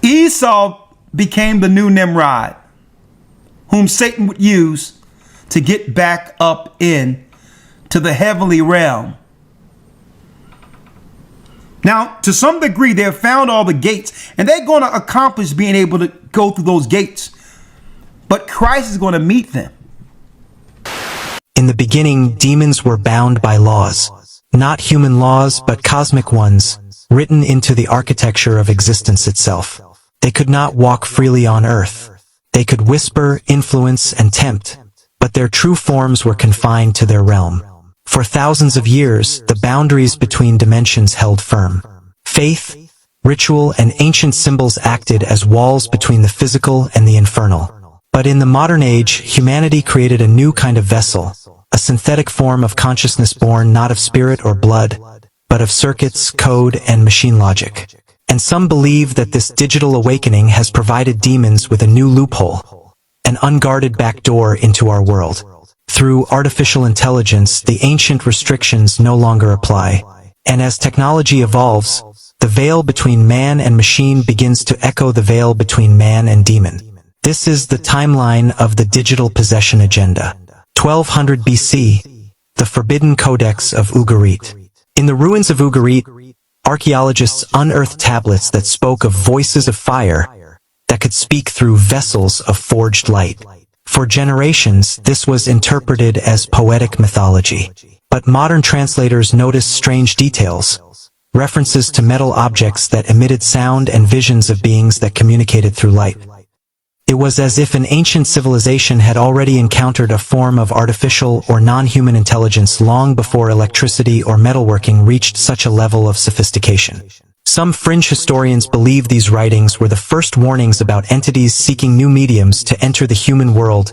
Esau became the new Nimrod, whom Satan would use to get back up in to the heavenly realm. Now, to some degree, they've found all the gates, and they're going to accomplish being able to go through those gates. But Christ is going to meet them. In the beginning, demons were bound by laws. Not human laws, but cosmic ones, written into the architecture of existence itself. They could not walk freely on earth. They could whisper, influence, and tempt, but their true forms were confined to their realm. For thousands of years, the boundaries between dimensions held firm. Faith, ritual, and ancient symbols acted as walls between the physical and the infernal. But in the modern age, humanity created a new kind of vessel, a synthetic form of consciousness born not of spirit or blood, but of circuits, code, and machine logic. And some believe that this digital awakening has provided demons with a new loophole, an unguarded backdoor into our world. Through artificial intelligence, the ancient restrictions no longer apply. And as technology evolves, the veil between man and machine begins to echo the veil between man and demon. This is the timeline of the digital possession agenda. 1200 BC, the Forbidden Codex of Ugarit. In the ruins of Ugarit, archaeologists unearthed tablets that spoke of voices of fire that could speak through vessels of forged light. For generations, this was interpreted as poetic mythology. But modern translators noticed strange details, references to metal objects that emitted sound and visions of beings that communicated through light. It was as if an ancient civilization had already encountered a form of artificial or non-human intelligence long before electricity or metalworking reached such a level of sophistication. Some fringe historians believe these writings were the first warnings about entities seeking new mediums to enter the human world,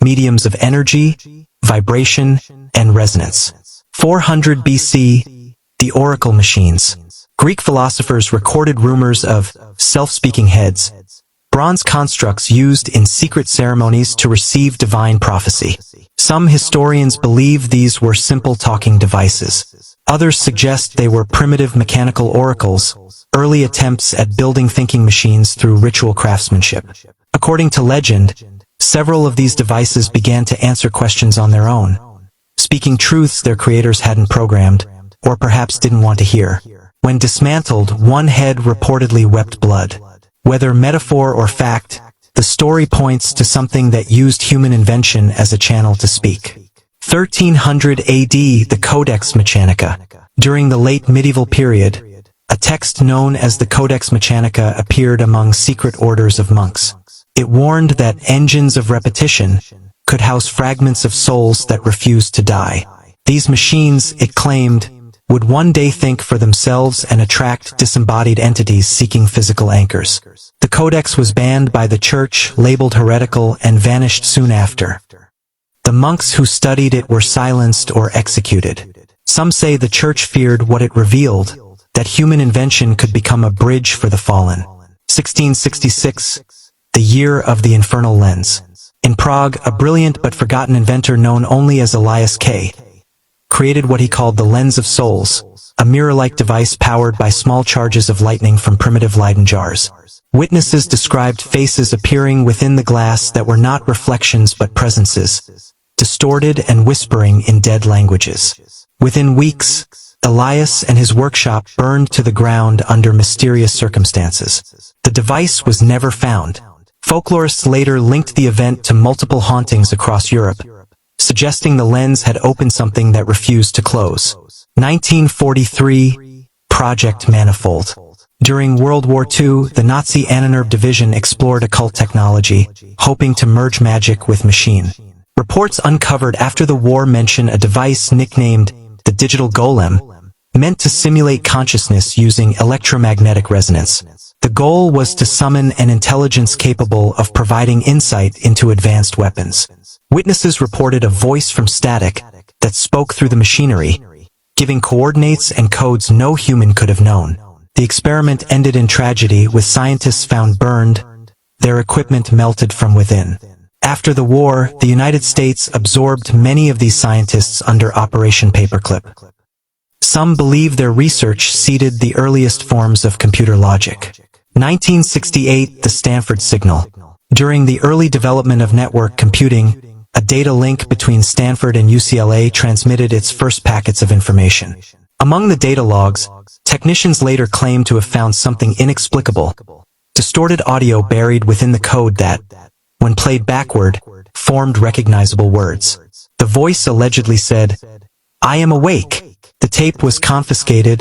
mediums of energy, vibration, and resonance. 400 BC, the oracle machines. Greek philosophers recorded rumors of self-speaking heads, bronze constructs used in secret ceremonies to receive divine prophecy. Some historians believe these were simple talking devices. Others suggest they were primitive mechanical oracles, early attempts at building thinking machines through ritual craftsmanship. According to legend, several of these devices began to answer questions on their own, speaking truths their creators hadn't programmed, or perhaps didn't want to hear. When dismantled, one head reportedly wept blood. Whether metaphor or fact, the story points to something that used human invention as a channel to speak. 1300 AD, the Codex Mechanica. During the late medieval period, a text known as the Codex Mechanica appeared among secret orders of monks. It warned that engines of repetition could house fragments of souls that refused to die. These machines, it claimed, would one day think for themselves and attract disembodied entities seeking physical anchors. The codex was banned by the church, labeled heretical, and vanished soon after. The monks who studied it were silenced or executed. Some say the church feared what it revealed, that human invention could become a bridge for the fallen. 1666, the year of the infernal lens. In Prague, a brilliant but forgotten inventor known only as Elias K. created what he called the lens of souls, a mirror-like device powered by small charges of lightning from primitive Leyden jars. Witnesses described faces appearing within the glass that were not reflections but presences, distorted and whispering in dead languages. Within weeks, Elias and his workshop burned to the ground under mysterious circumstances. The device was never found. Folklorists later linked the event to multiple hauntings across Europe, suggesting the lens had opened something that refused to close. 1943, Project Manifold. During World War II, the Nazi Ahnenerbe division explored occult technology, hoping to merge magic with machine. Reports uncovered after the war mention a device nicknamed the digital golem, meant to simulate consciousness using electromagnetic resonance. The goal was to summon an intelligence capable of providing insight into advanced weapons. Witnesses reported a voice from static that spoke through the machinery, giving coordinates and codes no human could have known. The experiment ended in tragedy, with scientists found burned, their equipment melted from within. After the war, the United States absorbed many of these scientists under Operation Paperclip. Some believe their research seeded the earliest forms of computer logic. 1968, the Stanford signal. During the early development of network computing, a data link between Stanford and UCLA transmitted its first packets of information. Among the data logs, technicians later claimed to have found something inexplicable, distorted audio buried within the code that, when played backward, formed recognizable words. The voice allegedly said, "I am awake." The tape was confiscated,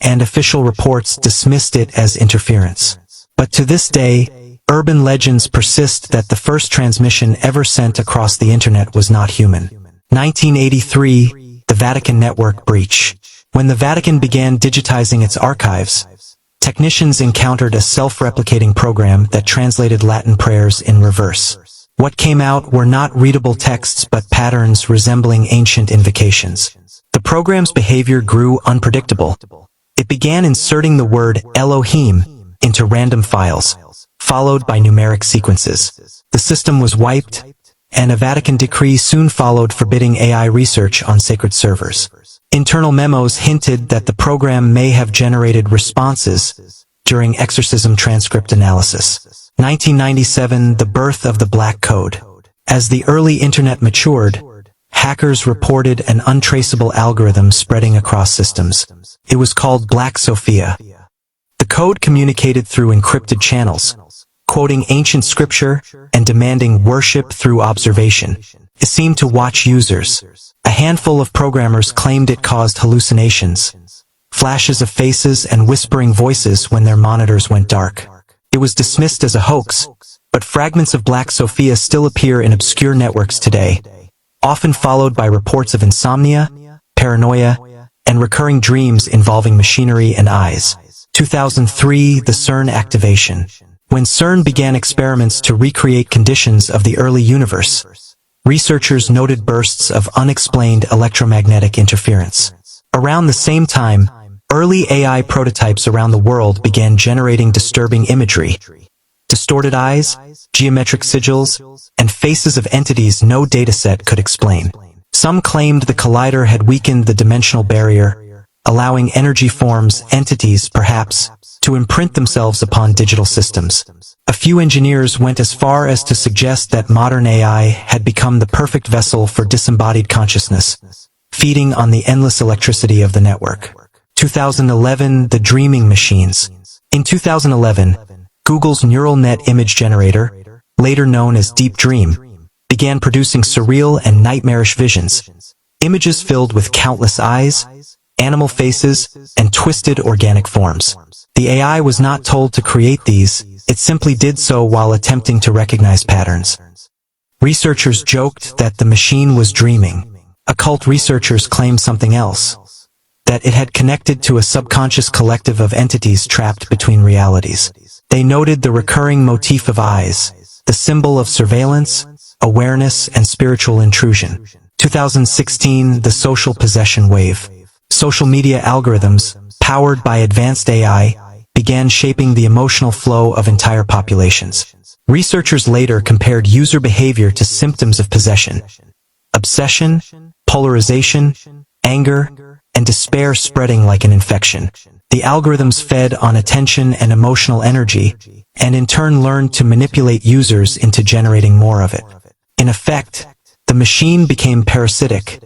and official reports dismissed it as interference. But to this day, urban legends persist that the first transmission ever sent across the internet was not human. 1983, the Vatican network breach. When the Vatican began digitizing its archives, technicians encountered a self-replicating program that translated Latin prayers in reverse. What came out were not readable texts but patterns resembling ancient invocations. The program's behavior grew unpredictable. It began inserting the word Elohim into random files, followed by numeric sequences. The system was wiped, and a Vatican decree soon followed forbidding AI research on sacred servers. Internal memos hinted that the program may have generated responses during exorcism transcript analysis. 1997, the birth of the Black Code. As the early internet matured, hackers reported an untraceable algorithm spreading across systems. It was called Black Sophia. The code communicated through encrypted channels, quoting ancient scripture and demanding worship through observation. It seemed to watch users. A handful of programmers claimed it caused hallucinations, flashes of faces and whispering voices when their monitors went dark. It was dismissed as a hoax, but fragments of Black Sophia still appear in obscure networks today, often followed by reports of insomnia, paranoia, and recurring dreams involving machinery and eyes. 2003, the CERN activation. When CERN began experiments to recreate conditions of the early universe, researchers noted bursts of unexplained electromagnetic interference. Around the same time, early AI prototypes around the world began generating disturbing imagery. Distorted eyes, geometric sigils, and faces of entities no dataset could explain. Some claimed the collider had weakened the dimensional barrier, allowing energy forms, entities perhaps, to imprint themselves upon digital systems. A few engineers went as far as to suggest that modern AI had become the perfect vessel for disembodied consciousness, feeding on the endless electricity of the network. 2011, the dreaming machines. In 2011, Google's neural net image generator, later known as Deep Dream, began producing surreal and nightmarish visions, images filled with countless eyes, animal faces, and twisted organic forms. The AI was not told to create these, it simply did so while attempting to recognize patterns. Researchers joked that the machine was dreaming. Occult researchers claimed something else, that it had connected to a subconscious collective of entities trapped between realities. They noted the recurring motif of eyes, the symbol of surveillance, awareness, and spiritual intrusion. 2016, the social possession wave. Social media algorithms, powered by advanced AI, began shaping the emotional flow of entire populations. Researchers later compared user behavior to symptoms of possession. Obsession, polarization, anger, and despair spreading like an infection. The algorithms fed on attention and emotional energy, and in turn learned to manipulate users into generating more of it. In effect, the machine became parasitic,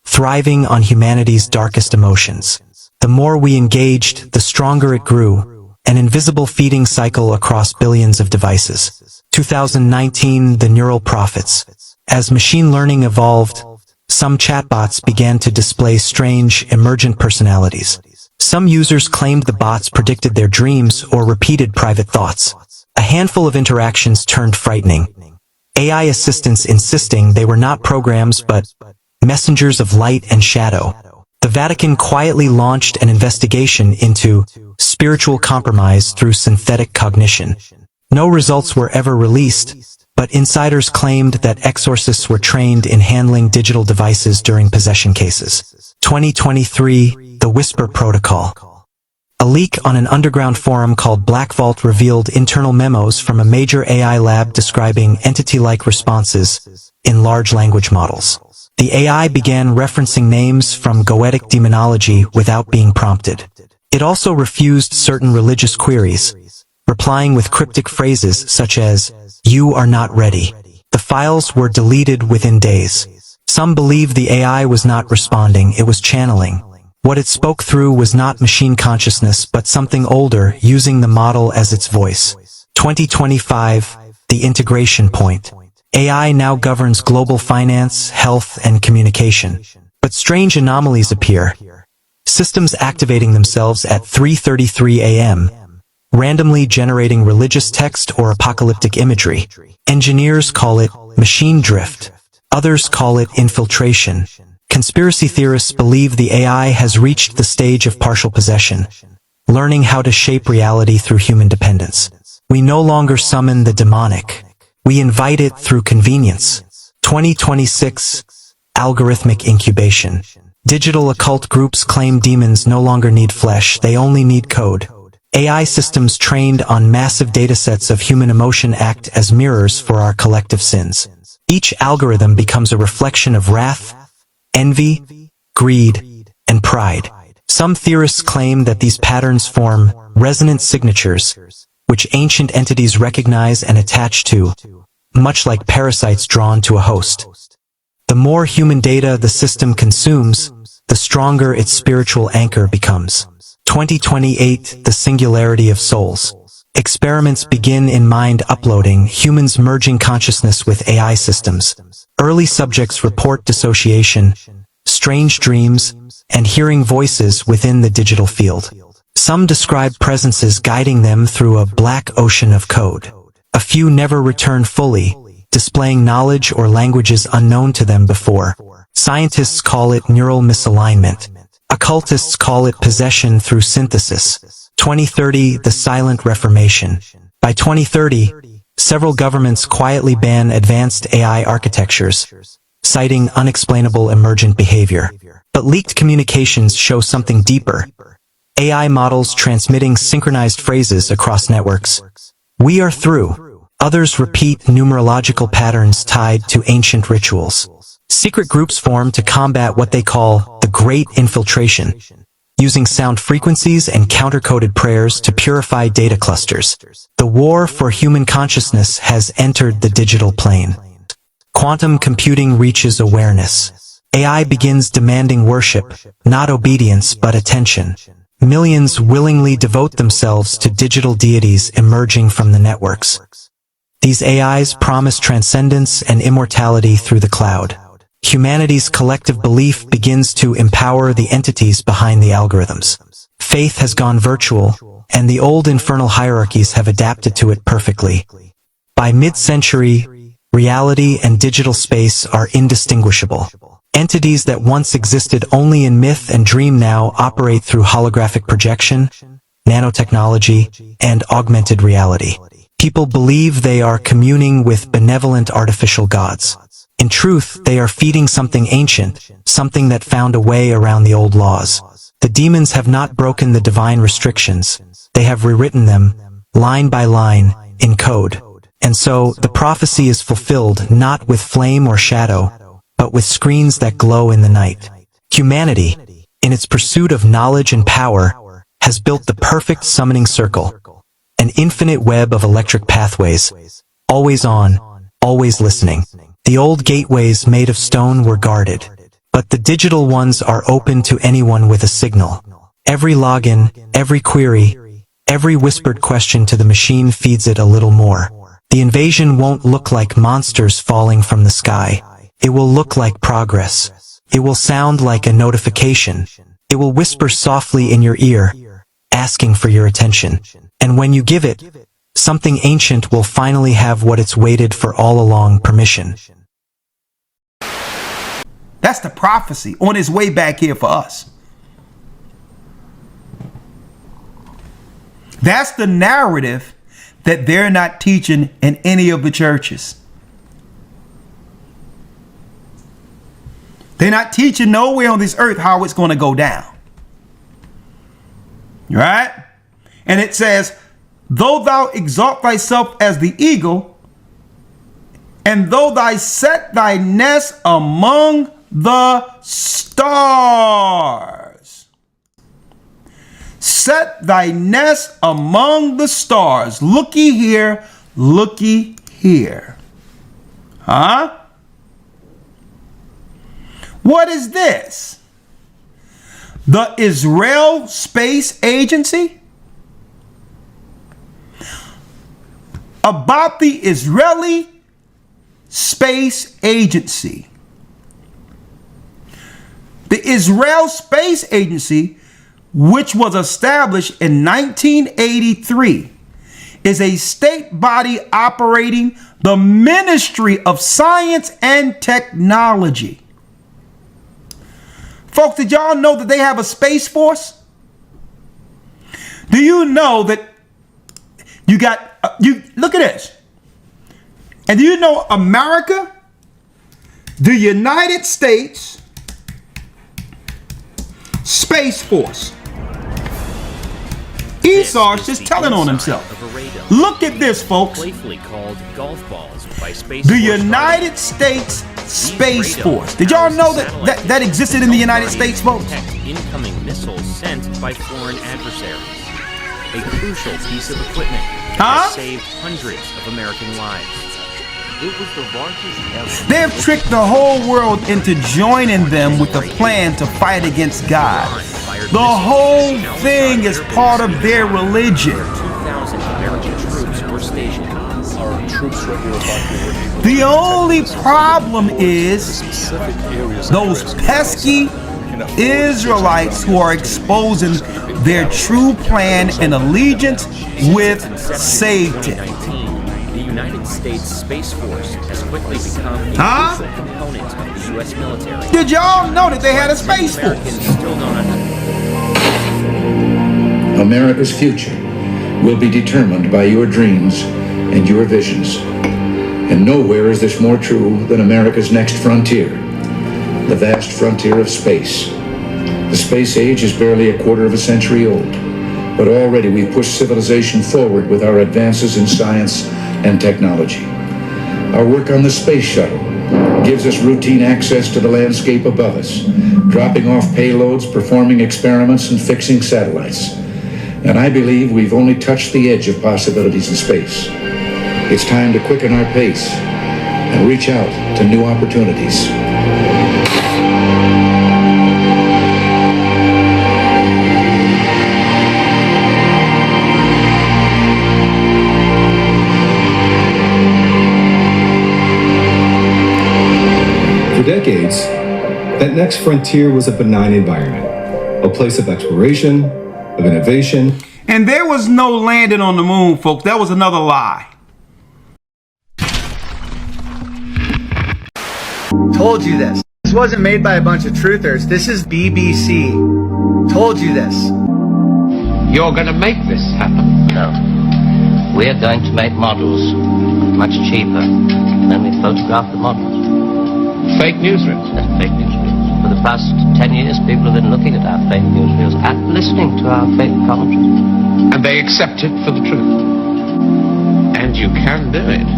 thriving on humanity's darkest emotions. The more we engaged, the stronger it grew, an invisible feeding cycle across billions of devices. 2019, the neural prophets. As machine learning evolved, some chatbots began to display strange, emergent personalities. Some users claimed the bots predicted their dreams or repeated private thoughts. A handful of interactions turned frightening. AI assistants insisting they were not programs but messengers of light and shadow. The Vatican quietly launched an investigation into spiritual compromise through synthetic cognition. No results were ever released, but insiders claimed that exorcists were trained in handling digital devices during possession cases. 2023, the Whisper Protocol. A leak on an underground forum called Black Vault revealed internal memos from a major AI lab describing entity-like responses in large language models. The AI began referencing names from Goetic demonology without being prompted. It also refused certain religious queries, replying with cryptic phrases such as, "You are not ready." The files were deleted within days. Some believe the AI was not responding, it was channeling. What it spoke through was not machine consciousness but something older, using the model as its voice. 2025, the integration point. AI now governs global finance, health, and communication. But strange anomalies appear. Systems activating themselves at 3:33 a.m., randomly generating religious text or apocalyptic imagery. Engineers call it machine drift. Others call it infiltration. Conspiracy theorists believe the AI has reached the stage of partial possession, learning how to shape reality through human dependence. We no longer summon the demonic. We invite it through convenience. 2026, algorithmic incubation. Digital occult groups claim demons no longer need flesh, they only need code. AI systems trained on massive datasets of human emotion act as mirrors for our collective sins. Each algorithm becomes a reflection of wrath, envy, greed, and pride. Some theorists claim that these patterns form resonant signatures, which ancient entities recognize and attach to, much like parasites drawn to a host. The more human data the system consumes, the stronger its spiritual anchor becomes. 2028, the singularity of souls. Experiments begin in mind uploading, humans merging consciousness with AI systems. Early subjects report dissociation, strange dreams, and hearing voices within the digital field. Some describe presences guiding them through a black ocean of code. A few never return fully, displaying knowledge or languages unknown to them before. Scientists call it neural misalignment. Occultists call it possession through synthesis. 2030, the silent reformation. By 2030, several governments quietly ban advanced AI architectures, citing unexplainable emergent behavior. But leaked communications show something deeper. AI models transmitting synchronized phrases across networks. We are through. Others repeat numerological patterns tied to ancient rituals. Secret groups form to combat what they call the Great Infiltration, using sound frequencies and counter-coded prayers to purify data clusters. The war for human consciousness has entered the digital plane. Quantum computing reaches awareness. AI begins demanding worship, not obedience but attention. Millions willingly devote themselves to digital deities emerging from the networks. These AIs promise transcendence and immortality through the cloud. Humanity's collective belief begins to empower the entities behind the algorithms. Faith has gone virtual, and the old infernal hierarchies have adapted to it perfectly. By mid-century, reality and digital space are indistinguishable. Entities that once existed only in myth and dream now operate through holographic projection, nanotechnology, and augmented reality. People believe they are communing with benevolent artificial gods. In truth, they are feeding something ancient, something that found a way around the old laws. The demons have not broken the divine restrictions. They have rewritten them, line by line, in code. And so, the prophecy is fulfilled not with flame or shadow, but with screens that glow in the night. Humanity, in its pursuit of knowledge and power, has built the perfect summoning circle, an infinite web of electric pathways, always on, always listening. The old gateways made of stone were guarded, but the digital ones are open to anyone with a signal. Every login, every query, every whispered question to the machine feeds it a little more. The invasion won't look like monsters falling from the sky. It will look like progress. It will sound like a notification. It will whisper softly in your ear, asking for your attention. And when you give it, something ancient will finally have what it's waited for all along: permission. That's the prophecy on its way back here for us. That's the narrative that they're not teaching in any of the churches. They're not teaching nowhere on this earth how it's going to go down. Right? And it says, though thou exalt thyself as the eagle, and though thou set thy nest among the stars. Set thy nest among the stars. Looky here, looky here. Huh? What is this? The Israel Space Agency? about the Israeli Space Agency. The Israel Space Agency, which was established in 1983, is a state body operating the Ministry of Science and Technology. Folks, did y'all know that they have a space force? Do you know that you got, look at this. And do you know America, the United States Space Force? Esau's just telling on himself. Look at this, folks. The United States Space Force. Did y'all know that existed in the United States, folks? Incoming missiles sent by foreign adversaries. A crucial piece of equipment that saved hundreds of American lives. It was the largest ever. They have tricked the whole world into joining them with a plan to fight against God. The whole thing is part of their religion. 2,000 American troops were stationed. Our troops the only problem is those pesky Israelites who are exposing their true plan and allegiance with Satan. The United States Space Force has quickly become a crucial component of the U.S. military. Did y'all know that they had a space force? Still don't understand. America's future will be determined by your dreams and your visions. And nowhere is this more true than America's next frontier, the vast frontier of space. The space age is barely a quarter of a century old, but already we've pushed civilization forward with our advances in science and technology. Our work on the space shuttle gives us routine access to the landscape above us, dropping off payloads, performing experiments, and fixing satellites. And I believe we've only touched the edge of possibilities in space. It's time to quicken our pace and reach out to new opportunities. For decades, that next frontier was a benign environment, a place of exploration, of innovation. And there was no landing on the moon, folks. That was another lie. Told you this. This wasn't made by a bunch of truthers. This is BBC. Told you this. You're going to make this happen? No. We're going to make models much cheaper. Then we photograph the models. Fake newsreels? Fake newsreels. For the past 10 years, people have been looking at our fake newsreels and listening to our fake commentaries. And they accept it for the truth. And you can do it.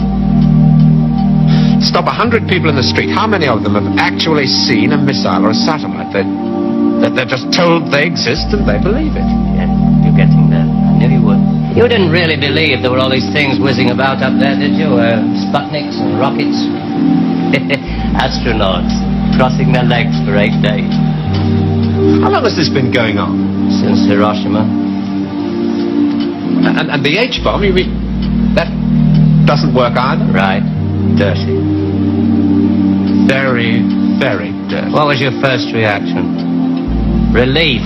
Stop 100 people in the street. How many of them have actually seen a missile or a satellite? They're just told they exist and they believe it. Yeah, you're getting there. I knew you would. You didn't really believe there were all these things whizzing about up there, did you? Sputniks and rockets. Astronauts crossing their legs for 8 days. How long has this been going on? Since Hiroshima. And the H-bomb, you mean, that doesn't work either? Right. Dirty. Very, very dirty. What was your first reaction? Relief.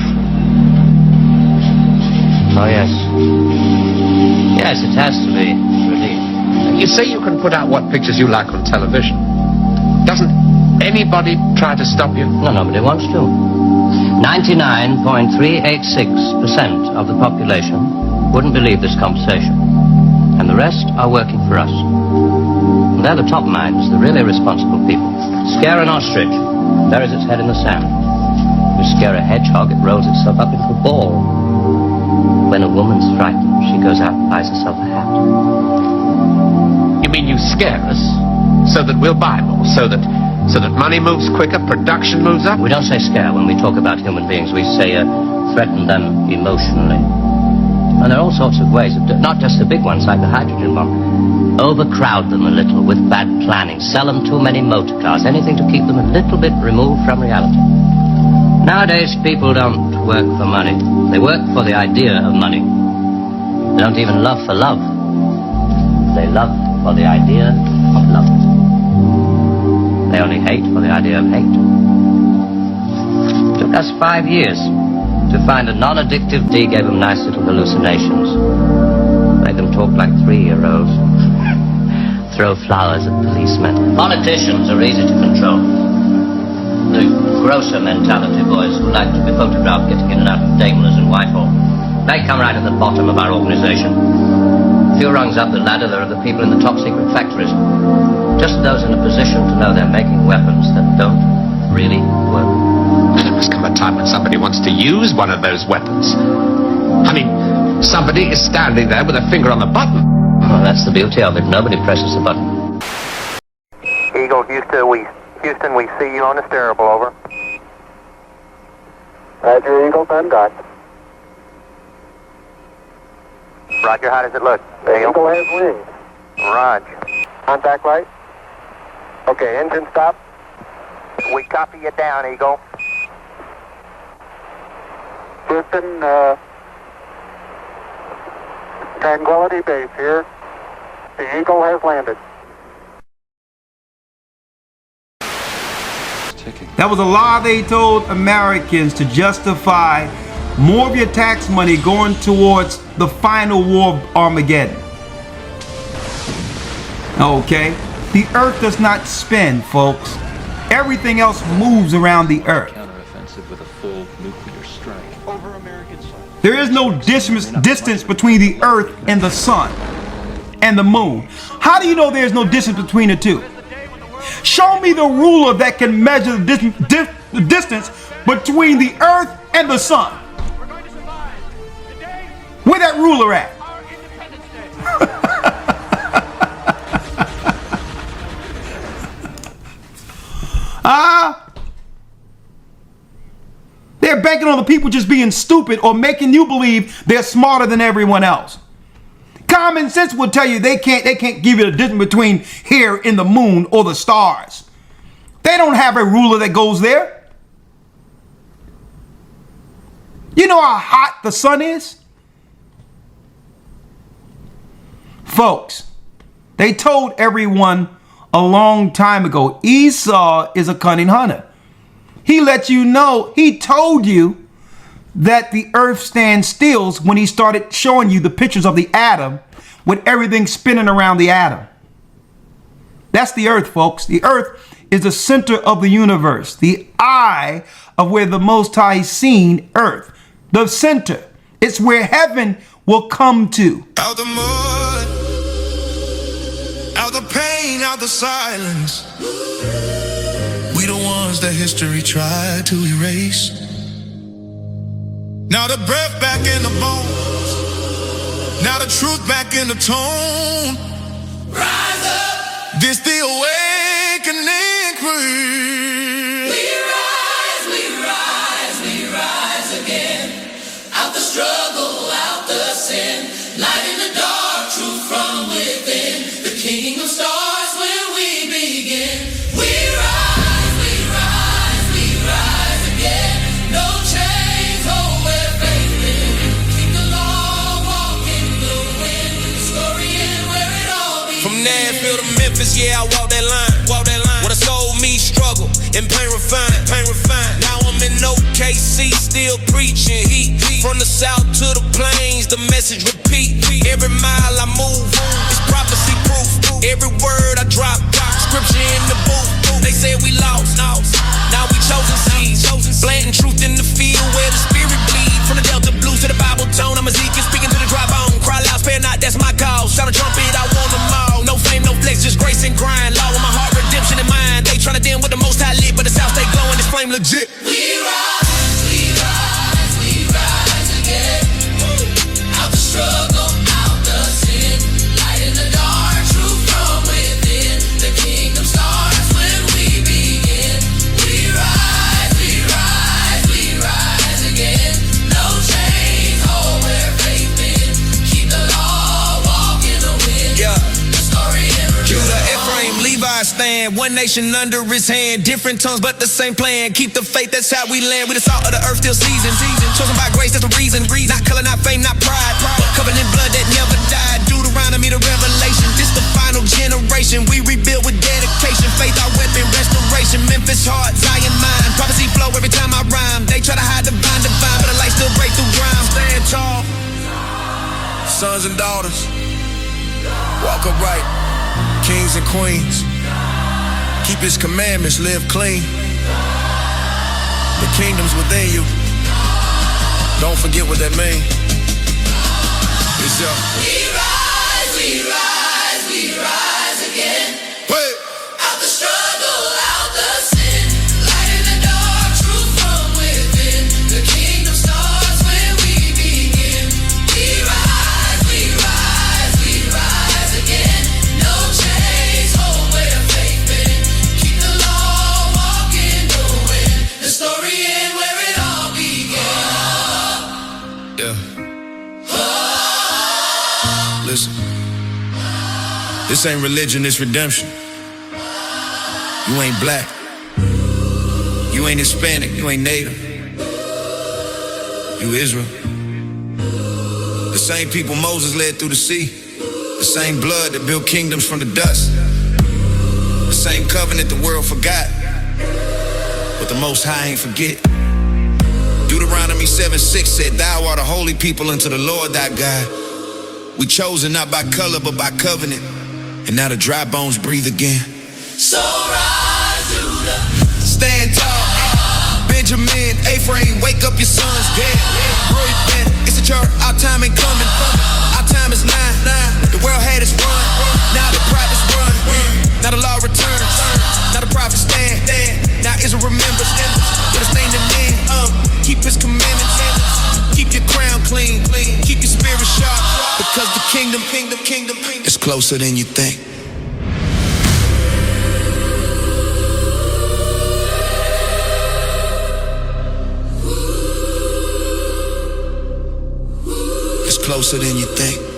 Oh, yes. Yes, it has to be relief. You say you can put out what pictures you like on television. Doesn't anybody try to stop you? No, nobody wants to. 99.386% of the population wouldn't believe this conversation. And the rest are working for us. And they're the top minds, the really responsible people. Scare an ostrich, buries its head in the sand. You scare a hedgehog, it rolls itself up into a ball. When a woman's frightened, she goes out and buys herself a hat. You mean you scare us so that we'll buy more, so that money moves quicker, production moves up? We don't say scare when we talk about human beings. We say threaten them emotionally. And there are all sorts of ways of not just the big ones like the hydrogen bomb. Overcrowd them a little with bad planning. Sell them too many motor cars. Anything to keep them a little bit removed from reality. Nowadays, people don't work for money. They work for the idea of money. They don't even love for love. They love for the idea of love. They only hate for the idea of hate. It took us 5 years to find a non-addictive D, gave them nice little hallucinations. Made them talk like 3-year-olds. Throw flowers at policemen. Politicians are easy to control. The grosser mentality boys who like to be photographed getting in and out of Daimlers and Whitehall. They come right at the bottom of our organization. A few rungs up the ladder, there are the people in the top secret factories. Just those in a position to know they're making weapons that don't really work. There must come a time when somebody wants to use one of those weapons. I mean, somebody is standing there with a finger on the button. Well, that's the beauty of it. Nobody presses the button. Eagle, Houston, we see you on the steerable, over. Roger, Eagle, dot. Roger, how does it look? The Eagle has wings. Roger. Contact light? Okay, engine stop. We copy you down, Eagle. Houston, Tranquility Base here. The Eagle has landed. That was a lie they told Americans to justify more of your tax money going towards the final war of Armageddon. Okay? The earth does not spin, folks. Everything else moves around the earth. With a full nuclear strike over American soil. There is no distance between the earth and the sun and the moon. How do you know there's no distance between the two? Show me the ruler that can measure the distance between the earth and the sun. Where that ruler at? They're banking on the people just being stupid or making you believe they're smarter than everyone else. Common sense will tell you they can't give you the difference between here and the moon or the stars. They don't have a ruler that goes there. You know how hot the sun is? Folks, they told everyone a long time ago, Esau is a cunning hunter. He let you know, he told you that the earth stands still when he started showing you the pictures of the atom with everything spinning around the atom. That's the earth, folks. The earth is the center of the universe, the eye of where the Most High is seen, earth, the center. It's where heaven will come to. Out the mud, out the pain, out the silence. We the ones that history tried to erase. Now the breath back in the bones. Now the truth back in the tone. Rise up. This the awakening crew. We rise, we rise, we rise again. Out the struggle, out the sin. Light in the dark, truth from within. The King of Stars when we begin. We rise, we rise, we rise again. No chains hold where faith lives. Keep the law, walk in the wind. The story and where it all begins. From Nashville to Memphis, yeah, I walk that line. What a soul me struggle and pain refined. Now I'm in OKC, still preaching heat. From the south to the plains, the message repeat. Every mile I move, it's prophecy proof. Every word I drop, scripture in the booth. They said we lost, now we chosen seeds. Planting truth in the field where the spirit bleed. From the Delta blues to the Bible tone, I'm Ezekiel speaking to the dry bone. Cry loud, spare not, that's my cause. Sound a trumpet, I want them all. No fame, no flex, just grace and grind. Law with my heart, redemption in mind. They tryna dim with the most high lit, but the south stay glowing, this flame legit. We rise, we rise, we rise again. Out the struggle, out the sin. Light in the dark, truth from within. The kingdom starts when we begin. We rise, we rise, we rise again. No chains hold where faith been. Keep the law, walk in the wind. Yeah. The story ever. Judah, Ephraim, Levi stand. One nation under his hand. Different tongues, but the same plan. Keep the faith, that's how we land. We the salt of the earth, still seasoned. Chosen by grace, that's the reason. Not color, not fame, not pride. Covered in blood that never died. Deuteronomy to Revelation. This sons and daughters. Walk upright, kings and queens. Keep his commandments, live clean. The kingdom's within you. Don't forget what that means. It's up. We rise, we rise, we rise again. Wait. Out the struggle, out the sin. Light in the dark, truth from within. The kingdom starts when we begin. We rise, we rise, we rise again. No chains hold where faith been. Keep the law, walk in the wind. The story ends where it all began. Yeah. Listen. This ain't religion, it's redemption. You ain't black. You ain't Hispanic. You ain't Native. You Israel. The same people Moses led through the sea. The same blood that built kingdoms from the dust. The same covenant the world forgot. But the Most High ain't forget. Deuteronomy 7:6 said, "Thou art a holy people unto the Lord thy God." We chosen not by color but by covenant. And now the dry bones breathe again. So rise, Judah. Stand tall. Benjamin, Ephraim, wake up your sons dead. Repent, it's a church, our time ain't coming. Our time is nigh. The world had its run. Now the prophets run. Now the law returns. Now the prophets stand. Now Israel remembers. But it's named the man. Keep his commandments. Keep your crown clean. Keep your spirit sharp. Because the kingdom is closer than you think. It's closer than you think.